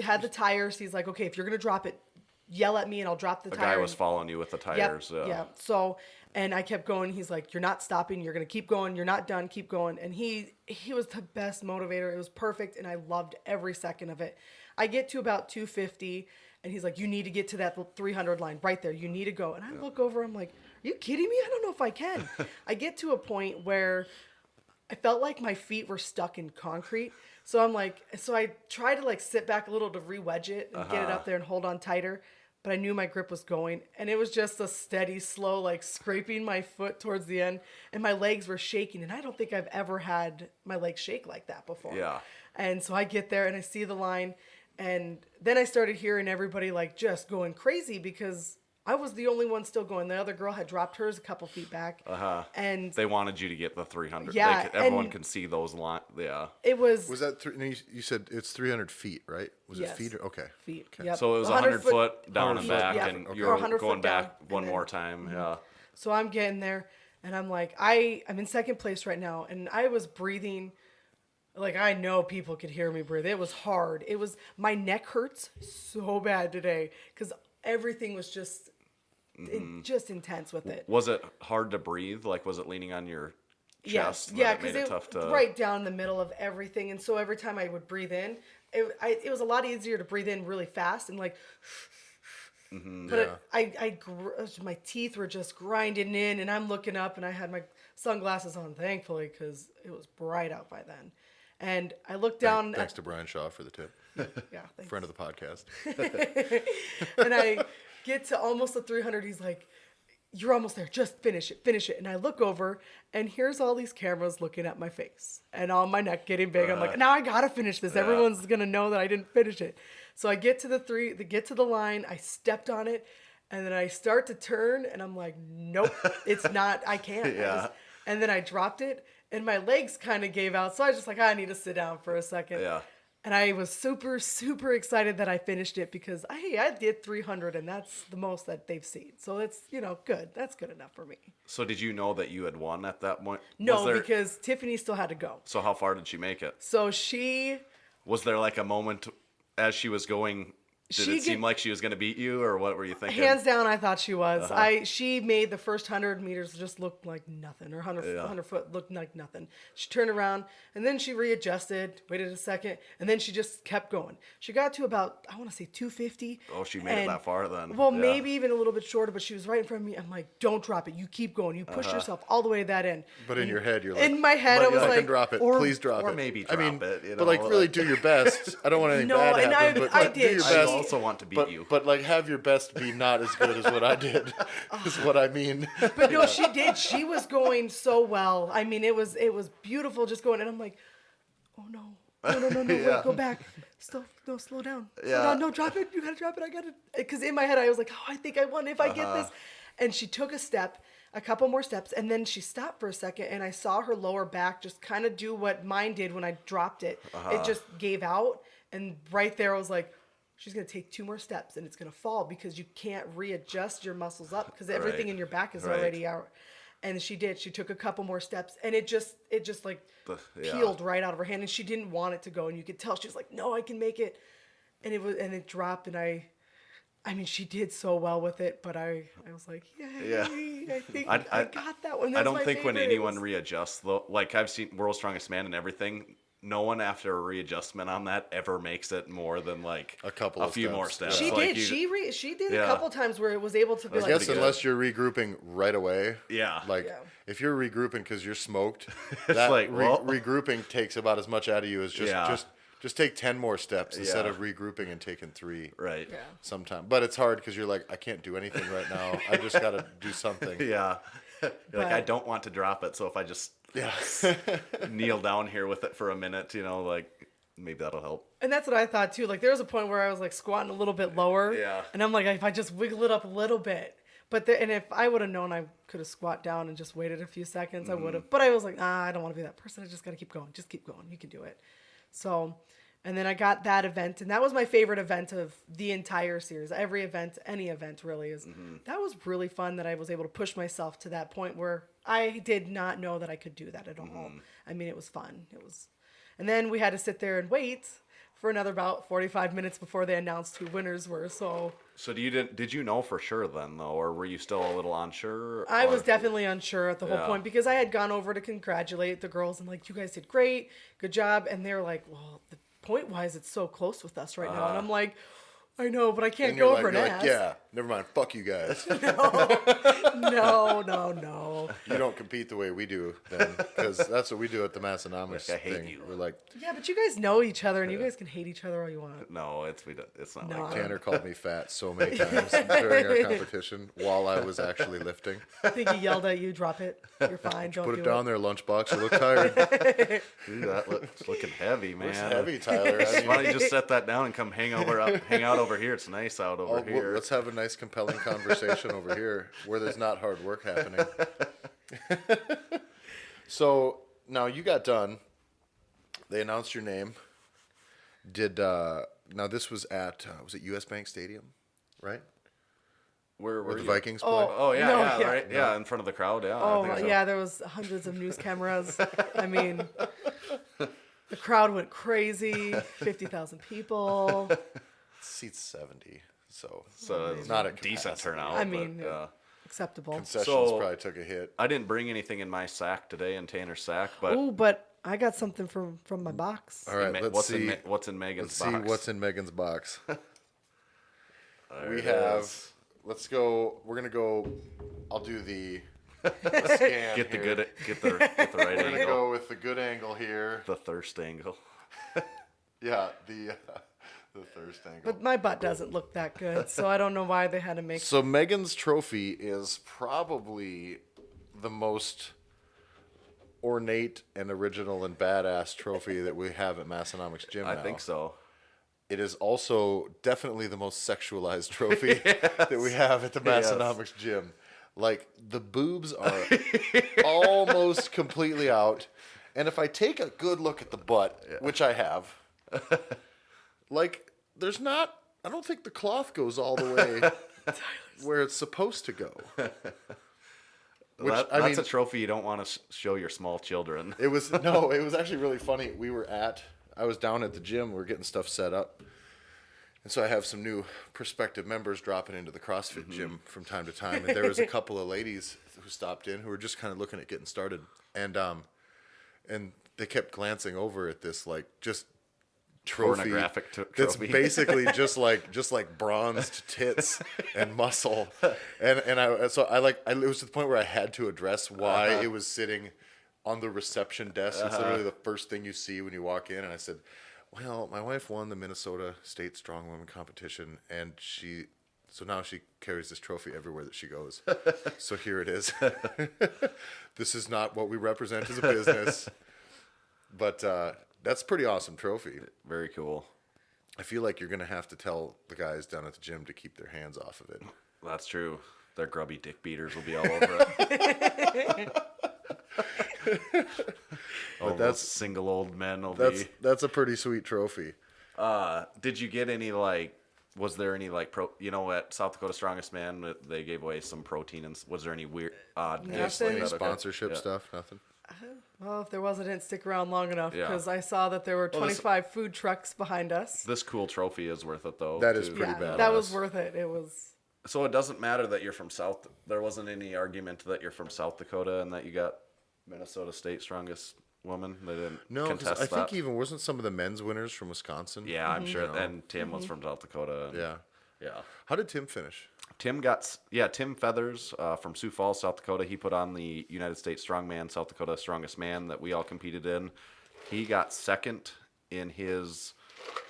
had the tires. He's like, okay, if you're gonna drop it, yell at me, and I'll drop the The tire. guy was following you with the tires. Yeah. So, and I kept going. He's like, you're not stopping. You're going to keep going. You're not done. Keep going. And he was the best motivator. It was perfect. And I loved every second of it. I get to about 250 and he's like, you need to get to that 300 line right there. You need to go. And I look over, I'm like, are you kidding me? I don't know if I can. I get to a point where I felt like my feet were stuck in concrete. So I'm like, so I try to like sit back a little to re-wedge it and get it up there and hold on tighter. But I knew my grip was going, and it was just a steady, slow, like scraping my foot towards the end, and my legs were shaking, and I don't think I've ever had my legs shake like that before. Yeah. And so I get there, and I see the line, and then I started hearing everybody like just going crazy because I was the only one still going. The other girl had dropped hers a couple feet back. And They wanted you to get the 300. Yeah, Everyone and can see those lines. Yeah. it was Was that no, you said it's 300 feet, right? Was Yes. it feet? Okay. feet. Okay. Yep. So it was 100 foot down and 100 foot, back, yeah. and Or you were 100 going foot down, back and one then- more time. Yeah. So I'm getting there, and I'm like, I'm in second place right now, and I was breathing. Like, I know people could hear me breathe. It was hard. My neck hurts so bad today because everything was just intense with it. Was it hard to breathe? Like, was it leaning on your Yes, chest? yeah, that made because it tough to. right down the middle of everything, and so every time I would breathe in, it was a lot easier to breathe in really fast and like. But my teeth were just grinding in, and I'm looking up, and I had my sunglasses on, thankfully, because it was bright out by then. And I looked down. Thanks to Brian Shaw for the tip. Yeah, thanks. Friend of the podcast. And I get to almost the 300. He's like, you're almost there. Just finish it. And I look over, and here's all these cameras looking at my face and all my neck getting big. I'm like, now I gotta finish this. Everyone's gonna know that I didn't finish it. So I get to the line. I stepped on it, and then I start to turn, and I'm like, nope, it's not. I can't. Yeah. And then I dropped it, and my legs kind of gave out. So I was just like, I need to sit down for a second. Yeah. And I was super, super excited that I finished it because I did 300, and that's the most that they've seen. So it's, good. That's good enough for me. So did you know that you had won at that point? No, because Tiffany still had to go. So how far did she make it? So she... Was there like a moment as she was going? Did it seem like she was going to beat you, or what were you thinking? Hands down, I thought she was. She made the first 100 meters just look like nothing, or 100 foot looked like nothing. She turned around, and then she readjusted, waited a second, and then she just kept going. She got to about, I want to say 250. Oh, she made it that far then. Well, Yeah. maybe even a little bit shorter, but she was right in front of me. I'm like, don't drop it. You keep going. You push yourself all the way to that end. But in your head, you're like, In my head, "But I was I like, can drop it. Please drop or it." maybe I mean, drop it, but like really do your best. I don't want anything No, bad to and happen, but I like, do did. your best also want to beat you. But like, have your best be not as good as what I did. Is what I mean. But no, she did. She was going so well. I mean, it was beautiful just going. And I'm like, oh no. No, wait, go back. Slow down. Slow down. No, drop it. You gotta drop it. I gotta. Because in my head, I was like, oh, I think I won if I get this. And she took a couple more steps, and then she stopped for a second, and I saw her lower back just kind of do what mine did when I dropped it. It just gave out, and right there I was like, she's gonna take 2 more steps, and it's gonna fall because you can't readjust your muscles up because everything in your back is already out. And she did. She took a couple more steps, and it just like peeled right out of her hand, and she didn't want it to go, and you could tell she was like, "No, I can make it," and it dropped, and I mean, she did so well with it, but I was like, "Yay!" I think I got that one. I don't think when anyone readjusts, though, like I've seen World's Strongest Man and everything. No one after a readjustment on that ever makes it more than like a few more steps. She like did. She did a couple times where it was able to be I guess unless you're regrouping right away. Yeah. Like if you're regrouping because you're smoked, that like, regrouping takes about as much out of you as just take 10 more steps instead of regrouping and taking 3. Right. Yeah. Sometime, but it's hard because you're like, I can't do anything right now. I just got to do something. Yeah. Like I don't want to drop it, so if I just kneel down here with it for a minute, like maybe that'll help. And that's what I thought too. Like there was a point where I was like squatting a little bit lower, and I'm like, if I just wiggle it up a little bit, and if I would have known I could have squat down and just waited a few seconds, I would have. But I was like, I don't want to be that person. I just got to keep going. Just keep going. You can do it. So, and then I got that event, and that was my favorite event of the entire series. Every event, any event really is. That was really fun that I was able to push myself to that point where I did not know that I could do that at all. I mean, it was fun. And then we had to sit there and wait for another about 45 minutes before they announced who winners were. So did you know for sure then though, or were you still a little unsure? I was definitely unsure at the whole point because I had gone over to congratulate the girls and like, you guys did great, good job. And they were like, well, the point-wise, it's so close with us right now. And I'm like, I know, but I can't go over and ask. Yeah, never mind. Fuck you guys. No. You don't compete the way we do then, because that's what we do at the Massenomics I hate thing. you. We're like, yeah, but you guys know each other, and you guys can hate each other all you want. No, it's not like that. Tanner called me fat so many times during our competition while I was actually lifting. I think he yelled at you, drop it. You're fine. Don't Put do it down there, lunchbox. You look tired. Dude, it's looking heavy, man. It's heavy, Tyler. Why don't you just set that down and come hang out over here? It's nice out over here. Well, let's have a nice, compelling conversation over here where there's not hard work happening. So now you got done. They announced your name. Now this was at was it US Bank Stadium, right? Where the Vikings play? Right, yeah, in front of the crowd, yeah. Oh, I think so. yeah, there was hundreds of news cameras. I mean, the crowd went crazy. 50,000 people. Seats 70, so it's not a decent turnout. I mean, acceptable. Concessions probably took a hit. I didn't bring anything in my sack today, in Tanner's sack, but Ooh, but I got something from my box. All right, let's see. What's in Megan's Let's box? see what's in Megan's box. We have. Let's go. We're gonna go. I'll do the scan. Get the here. get the right We're gonna angle. go with the good angle here. The thirst angle. Yeah, the thirst angle. But my butt doesn't look that good, so I don't know why they had to make. So Megan's trophy is probably the most ornate and original and badass trophy that we have at Massenomics Gym now. I think so. It is also definitely the most sexualized trophy that we have at the Massenomics Gym. Like, the boobs are almost completely out. And if I take a good look at the butt, which I have, like, there's not, I don't think the cloth goes all the way where it's supposed to go. Which, that's a trophy you don't want to show your small children. It was actually really funny. I was down at the gym. We were getting stuff set up. And so I have some new prospective members dropping into the CrossFit gym from time to time. And there was a couple of ladies who stopped in who were just kind of looking at getting started. And they kept glancing over at this, like, just trophy. Pornographic trophy. That's basically just like bronzed tits and muscle. And it was to the point where I had to address why it was sitting on the reception desk. It's literally the first thing you see when you walk in. And I said, Well, my wife won the Minnesota State Strong Women competition, and so now she carries this trophy everywhere that she goes. So here it is. This is not what we represent as a business, but that's a pretty awesome trophy. Very cool. I feel like you're going to have to tell the guys down at the gym to keep their hands off of it. That's true. Their grubby dick beaters will be all over it. But Those single old men will be. That's a pretty sweet trophy. Did you get any was there any at South Dakota Strongest Man they gave away some protein, and was there any weird gifts like Nothing. that? Sponsorship Yeah. stuff, nothing. Well, if there was, I didn't stick around long enough Yeah. because I saw that there were Well, this- 25 food trucks behind us. This cool trophy is worth it though. That is too. pretty Yeah, badass. that was worth it. It was. So it doesn't matter that you're from South. There wasn't any argument that you're from South Dakota and that you got Minnesota State Strongest Woman. They didn't No, because contest I that. think even wasn't some of the men's winners from Wisconsin. Yeah, I'm sure. You know. And Tim was from South Dakota. And, Yeah. yeah. How did Tim finish? Tim Feathers from Sioux Falls, South Dakota. He put on the United States Strongman, South Dakota Strongest Man that we all competed in. He got second in his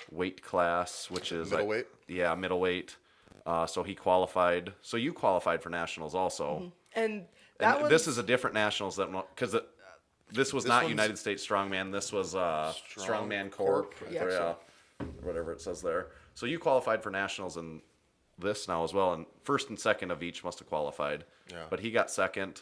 weight class, which is Middleweight? Yeah, middleweight. So he qualified. So you qualified for nationals also. And that And was. this is a different nationals than because this was This not one's- United States Strongman. This was Strongman Corp. Yeah. Yeah, whatever it says there. So you qualified for nationals in this now as well, and first and second of each must have qualified. Yeah. But he got second.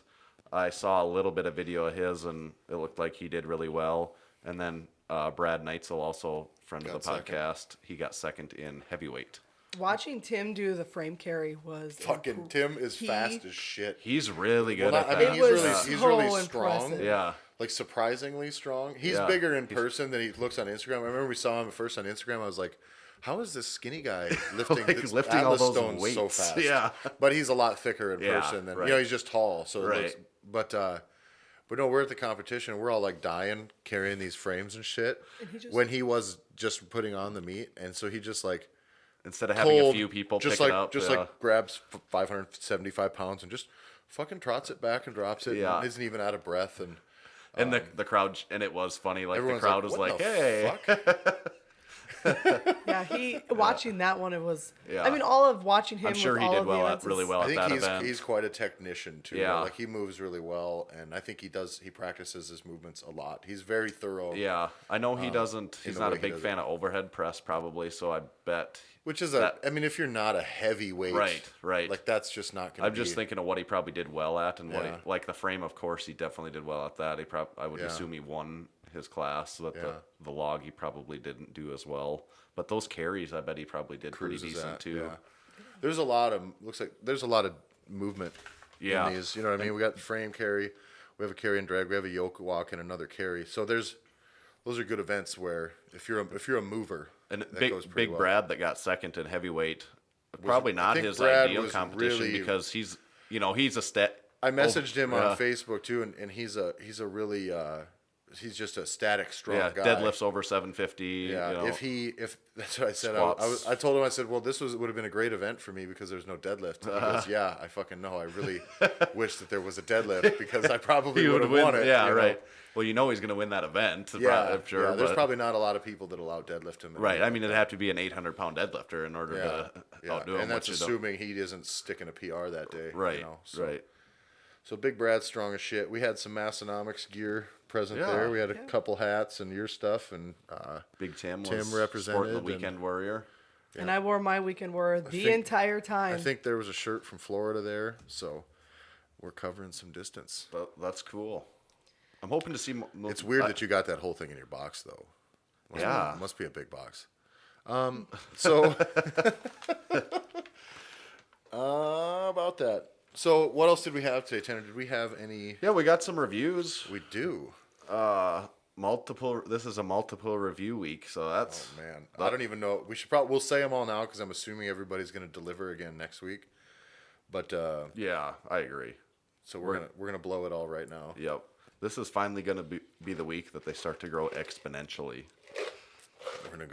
I saw a little bit of video of his, and it looked like he did really well. And then Brad Neitzel, also friend of Got the second. podcast, he got second in heavyweight. Watching Tim do the frame carry was. Fucking Tim is fast as shit. He's really good Well, at I that. mean, he's was really, so he's really strong. impressive. Yeah. Like surprisingly strong. He's Yeah. bigger in person than he looks on Instagram. I remember we saw him first on Instagram. I was like, how is this skinny guy lifting, Like, this lifting all Atlas those stones so weights? fast? Yeah. But he's a lot thicker in Yeah, person than right. he's just tall. So it Right. looks, but no, we're at the competition. We're all like dying carrying these frames and shit. When he was just putting on the meat, and so he just like Instead of having a cold, few people just pick like it up. just yeah. like grabs 575 pounds and just fucking trots it back and drops it. Yeah. And isn't even out of breath and. And the crowd, and it was funny. Like the Everyone's crowd was "What like, the "Hey, fuck?" Yeah, watching that one, it was. Yeah. I mean, all of watching him. I'm sure with he all did of the well events really is- well I at think that he's event." he's quite a technician too. Yeah. Like he moves really well, and I think he practices his movements a lot. He's very thorough. Yeah, I know he doesn't. in He's the not a way he big does fan of overhead press, probably. So I bet. Which is That- I mean, if you're not a heavyweight, Right. like that's just not going to. I'm just thinking of what he probably did well at, and what Yeah. like the frame. Of course, he definitely did well at that. I would Yeah. assume he won his class. So that Yeah. the log he probably didn't do as well. But those carries, I bet he probably did pretty cruises decent at, too. yeah. There's a lot of there's a lot of movement. Yeah. In these, you know what I mean? We got the frame carry, we have a carry and drag, we have a yoke walk and another carry. So those are good events where if you're a mover, And that goes big pretty well. Brad that got second in heavyweight, probably not think his Brad ideal was competition really- because he's a stat. I messaged him yeah. on Facebook too, and he's a really he's just a static, strong Yeah, guy. deadlifts over 750. Yeah, you know. if that's what I said. Squats. I told him, I said, well, this would have been a great event for me because there's no deadlift. And he goes, yeah, I fucking know. I really wish that there was a deadlift because I probably He would would have win. won it. Yeah, you know? right. Well, he's going to win that event. Yeah, I'm sure. yeah, there's but- probably not a lot of people that'll out deadlift him. right. I mean, it'd have to be an 800-pound deadlifter in order to outdo him. and that's which you don't- assuming he isn't sticking a PR that day. Right. You know? So, Right. So Big Brad's strong as shit. We had some Massenomics gear present Yeah. there. We had a couple hats and your stuff, and Big Tim was Tim sporting represented, the and- Weekend Warrior. And I wore my weekend wear the think- entire time. I think there was a shirt from Florida there, so we're covering some distance. That's cool. I'm hoping to see. It's weird that you got that whole thing in your box, though. Yeah. Must be a big box. So, about that. So, what else did we have today, Tanner? Did we have any? Yeah, we got some reviews. We do. Multiple. This is a multiple review week, so that's. Oh man, I don't even know. We'll say them all now because I'm assuming everybody's going to deliver again next week. But Yeah, I agree. so we're gonna blow it all right now. Yep. This is finally going to be the week that they start to grow exponentially. We're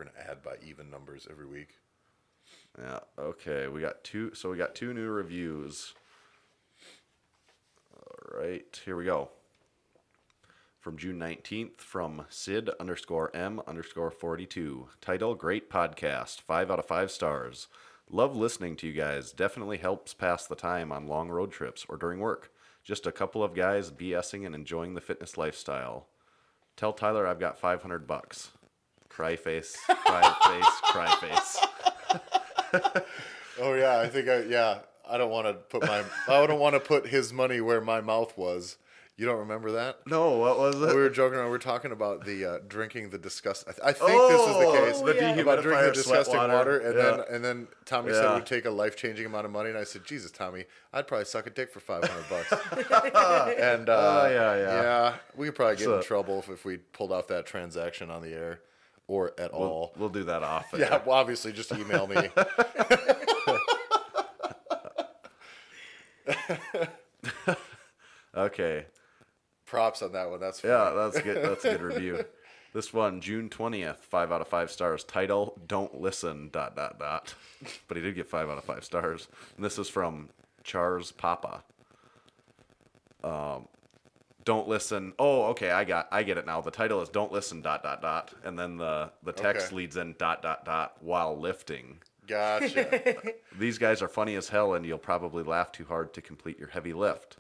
gonna add by even numbers every week. Yeah. Okay. We got two. So we got two new reviews. All right. Here we go. From June 19th, from Sid_M_42. Title, Great Podcast. 5 out of 5 stars. Love listening to you guys. Definitely helps pass the time on long road trips or during work. Just a couple of guys BSing and enjoying the fitness lifestyle. Tell Tyler I've got $500. Cry face, cry face, cry face. Oh yeah, I think I don't want to put his money where my mouth was. You don't remember that? No, what was it? We were joking around. We were talking about the drinking the disgust. I think this is the case. The About drinking the dehumidifier sweat disgusting water, and then Tommy said it would Yeah. take a life-changing amount of money, and I said, Jesus, Tommy, I'd probably suck a dick for $500. And yeah, we could probably get in trouble if we pulled off that transaction on the air or at all. We'll do that off. Yeah, well, obviously, just email me. Okay. Props on that one. That's funny. Yeah, that's good. That's a good review. This one, June 20th, 5 out of 5 stars. Title, Don't Listen, ... But he did get 5 out of 5 stars. And this is from Charles Papa. Don't listen. Oh, okay, I get it now. The title is Don't Listen, ... And then the text Okay. leads in ... while lifting. Gotcha. These guys are funny as hell, and you'll probably laugh too hard to complete your heavy lift.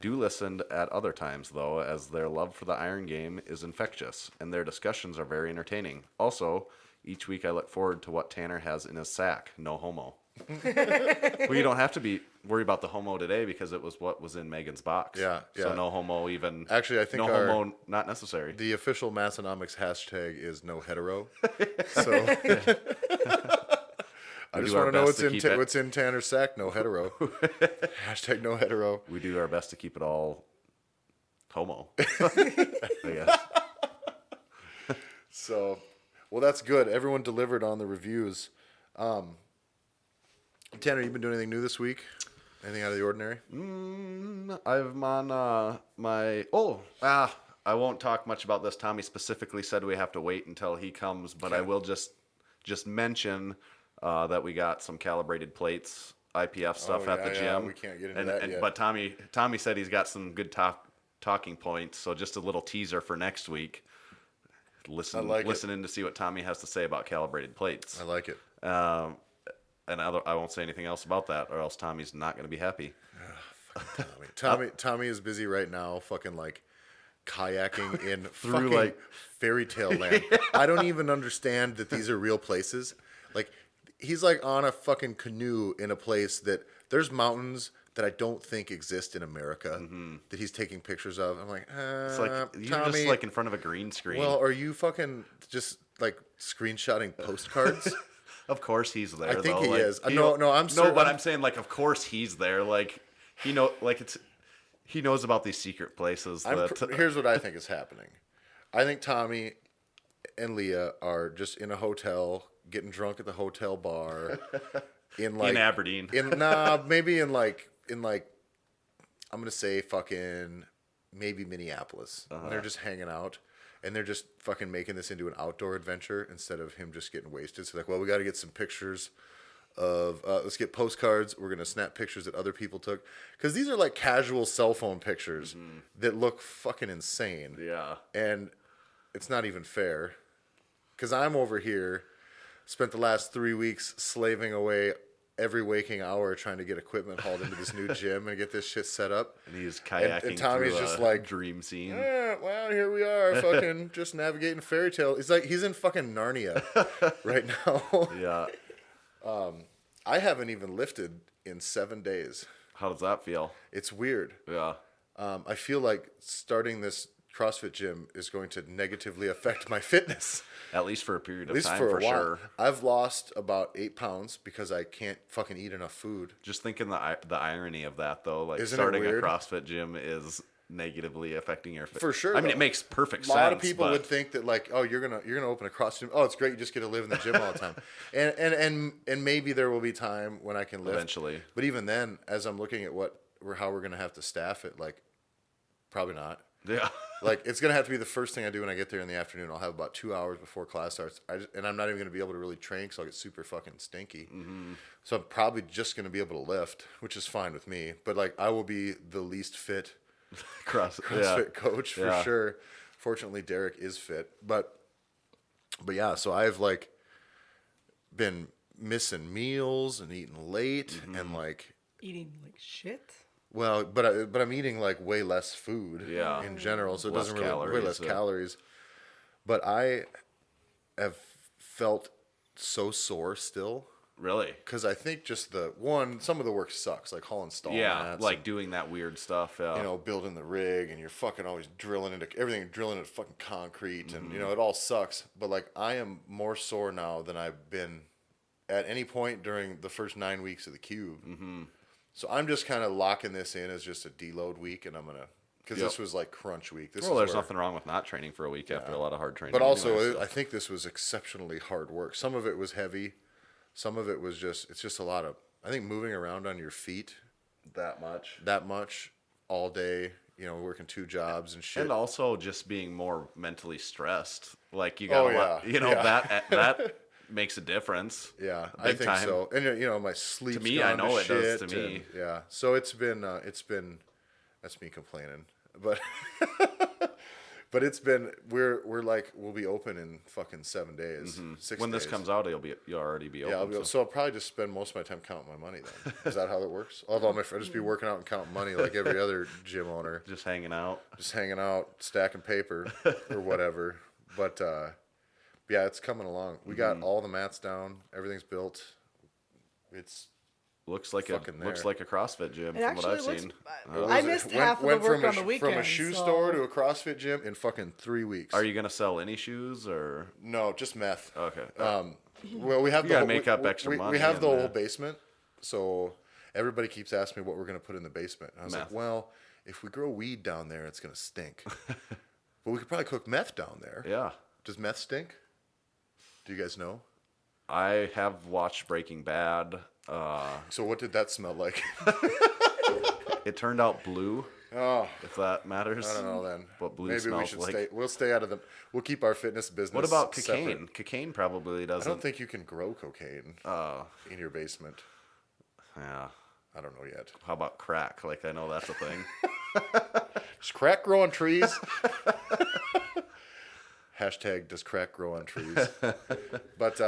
Do listen at other times, though, as their love for the iron game is infectious, and their discussions are very entertaining. Also, each week I look forward to what Tanner has in his sack. No homo. Well, you don't have to worry about the homo today because it was what was in Megan's box. Yeah. So no homo even. Actually, I think no homo not necessary. The official Massenomics hashtag is no hetero. So I just do our want to know best to keep it- what's in Tanner's sack. No hetero. Hashtag no hetero. We do our best to keep it all homo. I guess. So, well, that's good. Everyone delivered on the reviews. Tanner, you been doing anything new this week? Anything out of the ordinary? I'm on my. I won't talk much about this. Tommy specifically said we have to wait until he comes, but I will just mention that we got some calibrated plates, IPF stuff at the gym. We can't get into that yet. But Tommy said he's got some good talking points. So just a little teaser for next week. Listen in to see what Tommy has to say about calibrated plates. I like it. And I won't say anything else about that, or else Tommy's not going to be happy. Tommy is busy right now, fucking like kayaking in Through, fucking like- fairy tale land. I don't even understand that these are real places. Like, he's like on a fucking canoe in a place that there's mountains that I don't think exist in America that he's taking pictures of. I'm like, It's like you're Tommy, just like in front of a green screen. well, are you fucking just like screenshotting postcards? Of course he's there. I think though. he Like, is. you No, know- I'm no, certain- but I'm saying like, of course he's there. Like he knows about these secret places. Here's what I think is happening. I think Tommy and Leah are just in a hotel, getting drunk at the hotel bar, in Aberdeen. Maybe in I'm gonna say fucking maybe Minneapolis. And they're just hanging out. And they're just fucking making this into an outdoor adventure instead of him just getting wasted. So like, well, we got to get some pictures of, let's get postcards. We're going to snap pictures that other people took. Because these are like casual cell phone pictures that look fucking insane. Yeah. And it's not even fair. Because I'm over here, spent the last 3 weeks slaving away every waking hour trying to get equipment hauled into this new gym and get this shit set up. And he's kayaking and Tommy's through just a like, dream scene. yeah, well, here we are, fucking just navigating fairy tale. It's like he's in fucking Narnia right now. Yeah. I haven't even lifted in 7 days. How does that feel? It's weird. Yeah. I feel like starting this CrossFit gym is going to negatively affect my fitness. At least for a period At of least time, for for a while. sure. I've lost about 8 pounds because I can't fucking eat enough food. Just thinking the irony of that, though. Like Isn't it starting a weird? CrossFit gym is negatively affecting your fitness. For sure. I mean, though. it makes perfect A sense. lot of people but would think that like, oh, you're gonna open a CrossFit gym. Oh, it's great. You just get to live in the gym all the time. And maybe there will be time when I can lift Eventually. But even then, as I'm looking at how we're gonna have to staff it, like probably not. Yeah. Like it's gonna have to be the first thing I do when I get there in the afternoon. I'll have about 2 hours before class starts. And I'm not even gonna be able to really train because I'll get super fucking stinky. So I'm probably just gonna be able to lift, which is fine with me. But like I will be the least fit CrossFit CrossFit coach for Yeah. sure. Fortunately, Derek is fit, but yeah. So I've like been missing meals and eating late and like Eating like shit. well, but I'm eating like way less food Yeah. in general, so it Less doesn't really way calories, less yeah. calories. But I have felt so sore still Really? because I think just some of the work sucks, like hauling stall Yeah, mats like and, doing that weird stuff. Yeah. building the rig, and you're fucking always drilling into everything, drilling into fucking concrete, and Mm-hmm. it all sucks. But like I am more sore now than I've been at any point during the first 9 weeks of the cube. Mm-hmm. So I'm just kind of locking this in as just a deload week, and I'm gonna because Yep. this was like crunch week. This Well, is there's where, nothing wrong with not training for a week after a lot of hard training. but also anyway, so. I think this was exceptionally hard work. Some of it was heavy, some of it was it's just a lot of I think moving around on your feet that much. that much all day. Working 2 jobs and shit. And also just being more mentally stressed. Like you got yeah. that makes a difference. Yeah, I Big think time. so. And my sleep. To me, I know it does to me. Yeah, so it's been that's me complaining, but but it's been we'll be open in fucking 7 days. 6 When this days. comes out, you'll already be Yeah, open. so I'll probably just spend most of my time counting my money then. Is that how that works? Although I'll just be working out and counting money like every other gym owner, just hanging out. just hanging out, stacking paper or whatever. But yeah, it's coming along. We got all the mats down, everything's built. It's Looks like fucking looks there. like a CrossFit gym It from what actually I've looks. seen. I missed half of the work on the weekend. from a shoe so- store to a CrossFit gym in fucking 3 weeks. Are you gonna sell any shoes or? No, just meth. Okay. Well, we have You the gotta whole, make up we, extra we, money We have the and, whole basement, so everybody keeps asking me what we're gonna put in the basement. And I was Meth. like, well, if we grow weed down there, it's gonna stink. But we could probably cook meth down there. Yeah. Does meth stink? Do you guys know? I have watched Breaking Bad. So what did that smell like? It turned out blue. Oh, If that matters. I don't know then. What blue Maybe we smells should like. stay. We'll stay out of the. We'll keep our fitness business. What about separate. cocaine? Cocaine probably I doesn't. don't think you can grow cocaine in your basement. Yeah. I don't know yet. How about crack? Like I know that's a thing. Does crack grow on trees? Hashtag does crack grow on trees? But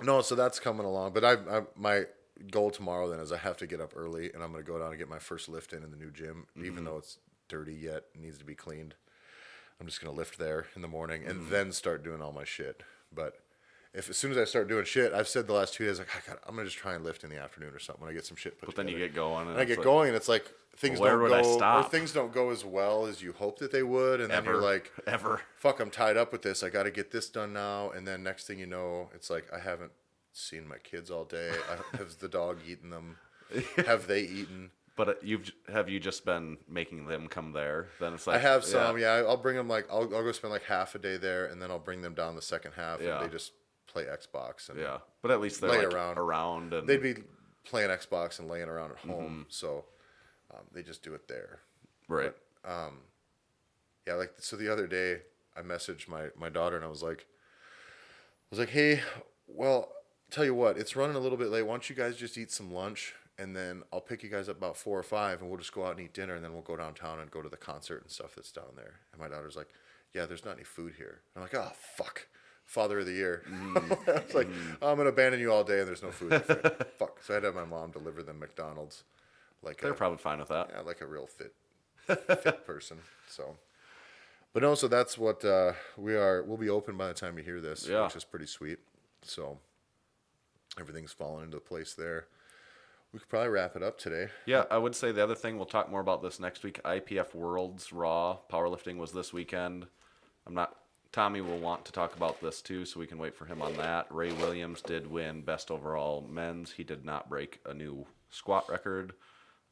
no, so that's coming along. But my goal tomorrow then is I have to get up early and I'm going to go down and get my first lift in the new gym, even though it's dirty yet, it needs to be cleaned. I'm just going to lift there in the morning and then start doing all my shit. But as soon as I start doing shit, I've said the last 2 days, like, I'm going to just try and lift in the afternoon or something when I get some shit put But then together. you get going. And I get going, and it's like things Where don't would I go, or stop? things don't go as well as you hope that they would, and then you're like, Ever. "Fuck, I'm tied up with this. I got to get this done now." And then next thing you know, it's like I haven't seen my kids all day. Has the dog eaten them? Have they eaten? But have you just been making them come there? Then it's like I have some. Yeah, I'll bring them I'll go spend like half a day there, and then I'll bring them down the second half, Yeah. and they just play Xbox and Yeah. But at least they're lay like around. and They'd be playing Xbox and laying around at home, so they just do it there. right. Yeah, like so the other day I messaged my daughter and I was like, hey, well, tell you what, it's running a little bit late. Why don't you guys just eat some lunch and then I'll pick you guys up about 4 or 5 and we'll just go out and eat dinner and then we'll go downtown and go to the concert and stuff that's down there. And my daughter's like, yeah, there's not any food here. I'm like, oh fuck. Father of the year. It's like, I'm gonna abandon you all day and there's no food. Fuck. So I had to have my mom deliver them McDonald's. Like They're probably fine with that. yeah, like a real fit person. So, but no, so that's what we'll be open by the time you hear this, Yeah. which is pretty sweet. So everything's falling into place there. We could probably wrap it up today. Yeah, I would say the other thing, we'll talk more about this next week. IPF Worlds Raw powerlifting was this weekend. Tommy will want to talk about this too, so we can wait for him on that. Ray Williams did win best overall men's. He did not break a new squat record.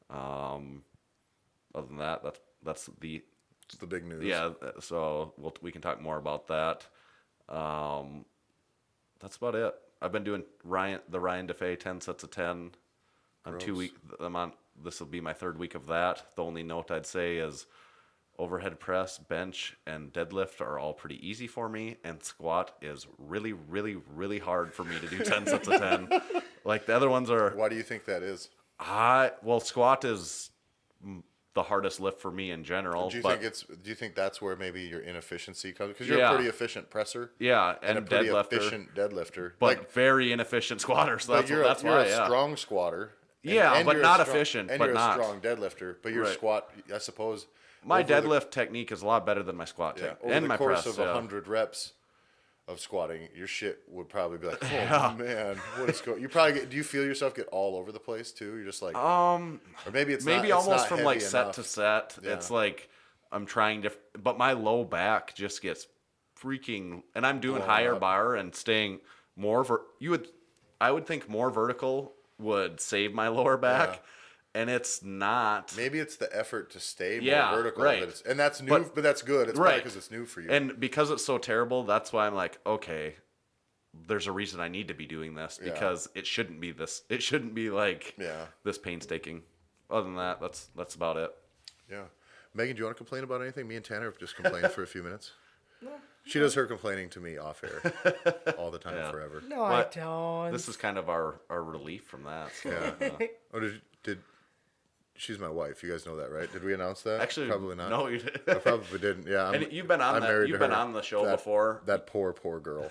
Other than that, that's the It's the big news. yeah. So we can talk more about that. That's about it. I've been doing the Ryan DeFay 10 sets of 10. I'm 2 weeks. This will be my 3rd week of that. The only note I'd say is overhead press, bench, and deadlift are all pretty easy for me, and squat is really, really, really hard for me to do 10 sets of 10. Like the other ones are. Why do you think that is? Well, squat is the hardest lift for me in general. Do you think that's where maybe your inefficiency comes? Because you're Yeah. a pretty efficient presser. Yeah, And a and pretty deadlifter, efficient deadlifter. but very inefficient squatter. So Like that's you're why. a Yeah. strong squatter. Yeah, but you're not a strong, efficient, And but you're not. a strong deadlifter, but your Right. squat, I suppose. My over the- deadlift technique is a lot better than my squat Yeah, technique over and the my course press. of yeah. 100 reps of squatting, your shit would probably be like, oh man, what is going? You probably do you feel yourself get all over the place too? You're just like, or maybe it's Maybe not, it's almost not from like heavy set enough. to set. Yeah. It's like I'm trying to, but my low back just gets freaking, and I'm doing Blown higher up. bar and staying more. I would think more vertical would save my lower back, and it's not. Maybe it's the effort to stay Yeah, more vertical, right. and that's new, But- but that's good. It's probably right because it's new for you. And because it's so terrible, that's why I'm like, okay, there's a reason I need to be doing this because it shouldn't be this. It shouldn't be like this painstaking. Other than that, that's about it. Yeah. Megan, do you want to complain about anything? Me and Tanner have just complained for a few minutes. No. She does her complaining to me off air all the time, forever. No, I don't. This is kind of our relief from that. So, Yeah. Oh, did she's my wife? You guys know that, right? Did we announce that? Actually, probably not. No, you did. I probably didn't. Yeah. And you've been on I'm that. married You've to been her. on the show That- before. That poor girl.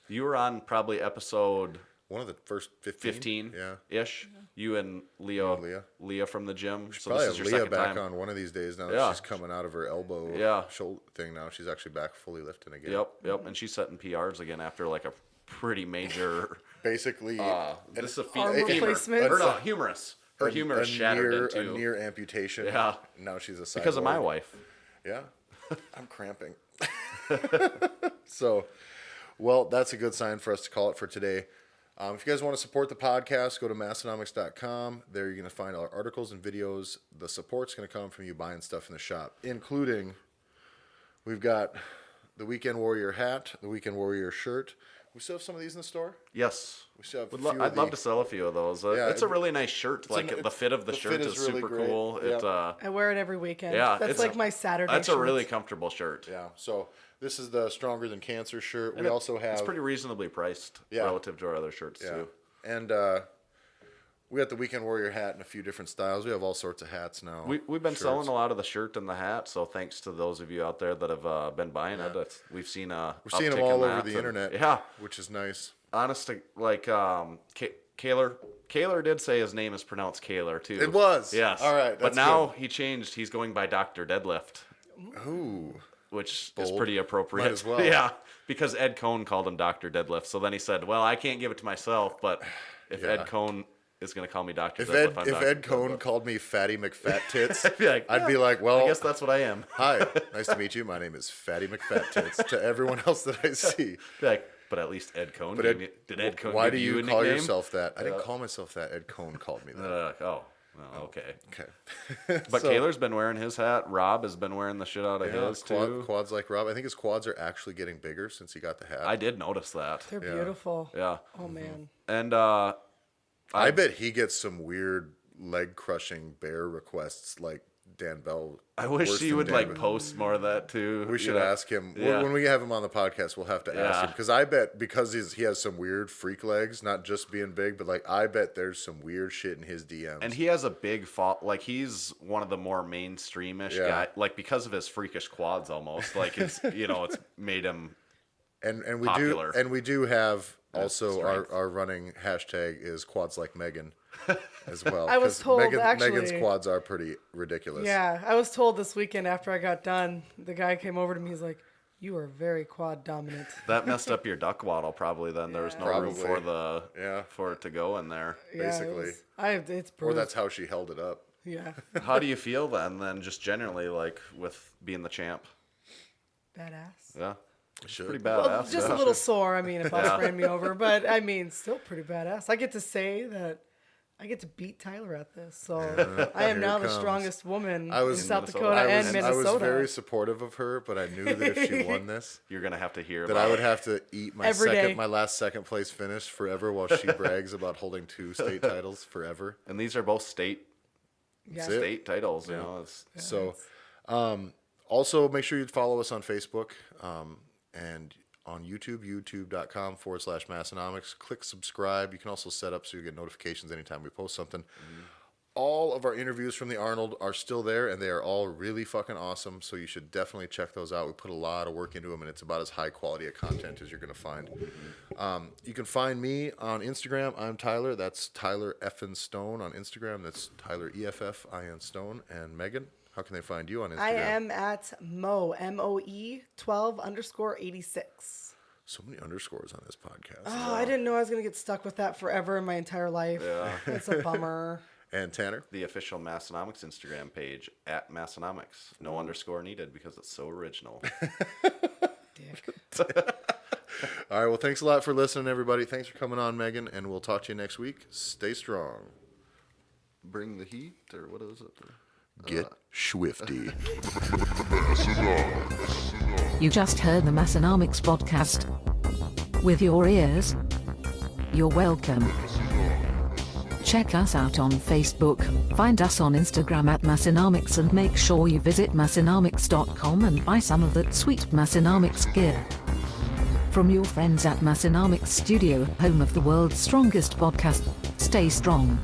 You were on probably episode One of the first 15. 15 Yeah. ish. You and Leah. Leah from the gym. So Probably this is have your Leah second back time. on one of these days now. That Yeah. She's coming out of her elbow Yeah. shoulder thing now. She's actually back fully lifting again. Yep. And she's setting PRs again after like a pretty major. Basically, This is a Arm femur. replacement? Or no, humerus. Her humerus shattered in a two. near amputation. Yeah. Now she's a cyborg. Because of my wife. Yeah. I'm cramping. So, well, that's a good sign for us to call it for today. If you guys want to support the podcast, go to Massenomics.com. There you're going to find our articles and videos. The support's going to come from you buying stuff in the shop, including we've got the Weekend Warrior hat, the Weekend Warrior shirt. We still have some of these in the store. Yes. We still have a Would few I'd of love the- to sell a few of those. Yeah, It's a really nice shirt. Like the fit of the shirt fit is is really super great. cool. Yeah. I wear it every weekend. Yeah, That's it's like my Saturday. That's a shirts. really comfortable shirt. Yeah. So this is the Stronger Than Cancer shirt. And We also have It's pretty reasonably priced Yeah. relative to our other shirts too. And we got the Weekend Warrior hat in a few different styles. We have all sorts of hats now. We've been shirts. selling a lot of the shirt and the hat, so thanks to those of you out there that have been buying it. We've seen We're seeing them all over the internet. Yeah, which is nice. honestly, like Kaler did say his name is pronounced Kaler too. It was. Yes. All right, but that's now good. he changed. He's going by Dr. Deadlift, Ooh. which is Bold. pretty appropriate. Might as well. Yeah, because Ed Cohn called him Dr. Deadlift. So then he said, "Well, I can't give it to myself, but if Yeah. Ed Cohn is going to call me Dr. If Deadlift, I'm Ed Dr. Cohn Deadlift." called me Fatty McFat Tits, I'd be like, I'd be like, well, I guess that's what I am. hi, nice to meet you. My name is Fatty McFat Tits. To everyone else that I see. Be like, but at least Ed Cohn. But Did Ed Cohn why give do you you a call nickname? yourself that? I didn't call myself that. Ed Cohn called me that. Oh, well, okay. Okay. But So- Kaler's been wearing his hat. Rob has been wearing the shit out of Yeah, his too. quads like Rob. I think his quads are actually getting bigger since he got the hat. I did notice that. They're beautiful. Yeah, Oh man. and I bet he gets some weird leg crushing bear requests like Dan Bell. I wish worse he than would Dan like Bell. post more of that too. We should you know? ask him Yeah. when we have him on the podcast. We'll have to ask Yeah. him because I bet because he has some weird freak legs, not just being big, but like I bet there's some weird shit in his DMs. And he has a big like he's one of the more mainstreamish Yeah. guy, like because of his freakish quads almost. Like it's it's made him. and we popular. we do have also strength. our running hashtag is quads like Megan as well. I was 'cause told, Megan's actually- quads are pretty ridiculous. Yeah, I was told this weekend after I got done, the guy came over to me. He's like, "You are very quad dominant." That messed up your duck waddle probably. Then there was no room for Yeah. for it to go in there. Yeah, Basically. it's Or brutal. that's how she held it up. Yeah, How do you feel then just generally like with being the champ? badass. Yeah, Should. pretty Well, badass. just yeah. a little sore. I mean, if Yeah. I ran me over, but I mean, still pretty badass. I get to say that I get to beat Tyler at this, so I am Here now it the comes. strongest woman I was- in South Minnesota. Dakota I and was- Minnesota. I was very supportive of her, but I knew that if she won this, You're gonna have to hear that about I would it. have to eat Every my day. last second place finish forever while she brags about holding 2 state titles forever. And these are both state Yeah. it. state titles. You know, it's, So, also make sure you follow us on Facebook and on YouTube, youtube.com/Massenomics. Click subscribe. You can also set up so you get notifications anytime we post something. all of our interviews from the Arnold are still there, and they are all really fucking awesome. So you should definitely check those out. We put a lot of work into them, and it's about as high quality of content as you're going to find. You can find me on Instagram. I'm Tyler. That's Tyler Effin Stone on Instagram. That's Tyler EFFIN Stone. And Megan, how can they find you on Instagram? I am at MOE 12_86. So many underscores on this podcast. Oh, I didn't know I was going to get stuck with that forever in my entire life. Yeah. It's a bummer. And Tanner? The official Massenomics Instagram page at Massenomics. No underscore needed because it's so original. Dick. All right, well, thanks a lot for listening, everybody. Thanks for coming on, Megan, and we'll talk to you next week. Stay strong. Bring the heat, or what is it? Get swifty. You just heard the Massenomics podcast. With your ears, you're welcome. Check us out on Facebook, find us on Instagram at Massenomics, and make sure you visit Massenomics.com and buy some of that sweet Massenomics gear. From your friends at Massenomics Studio, home of the world's strongest podcast, stay strong.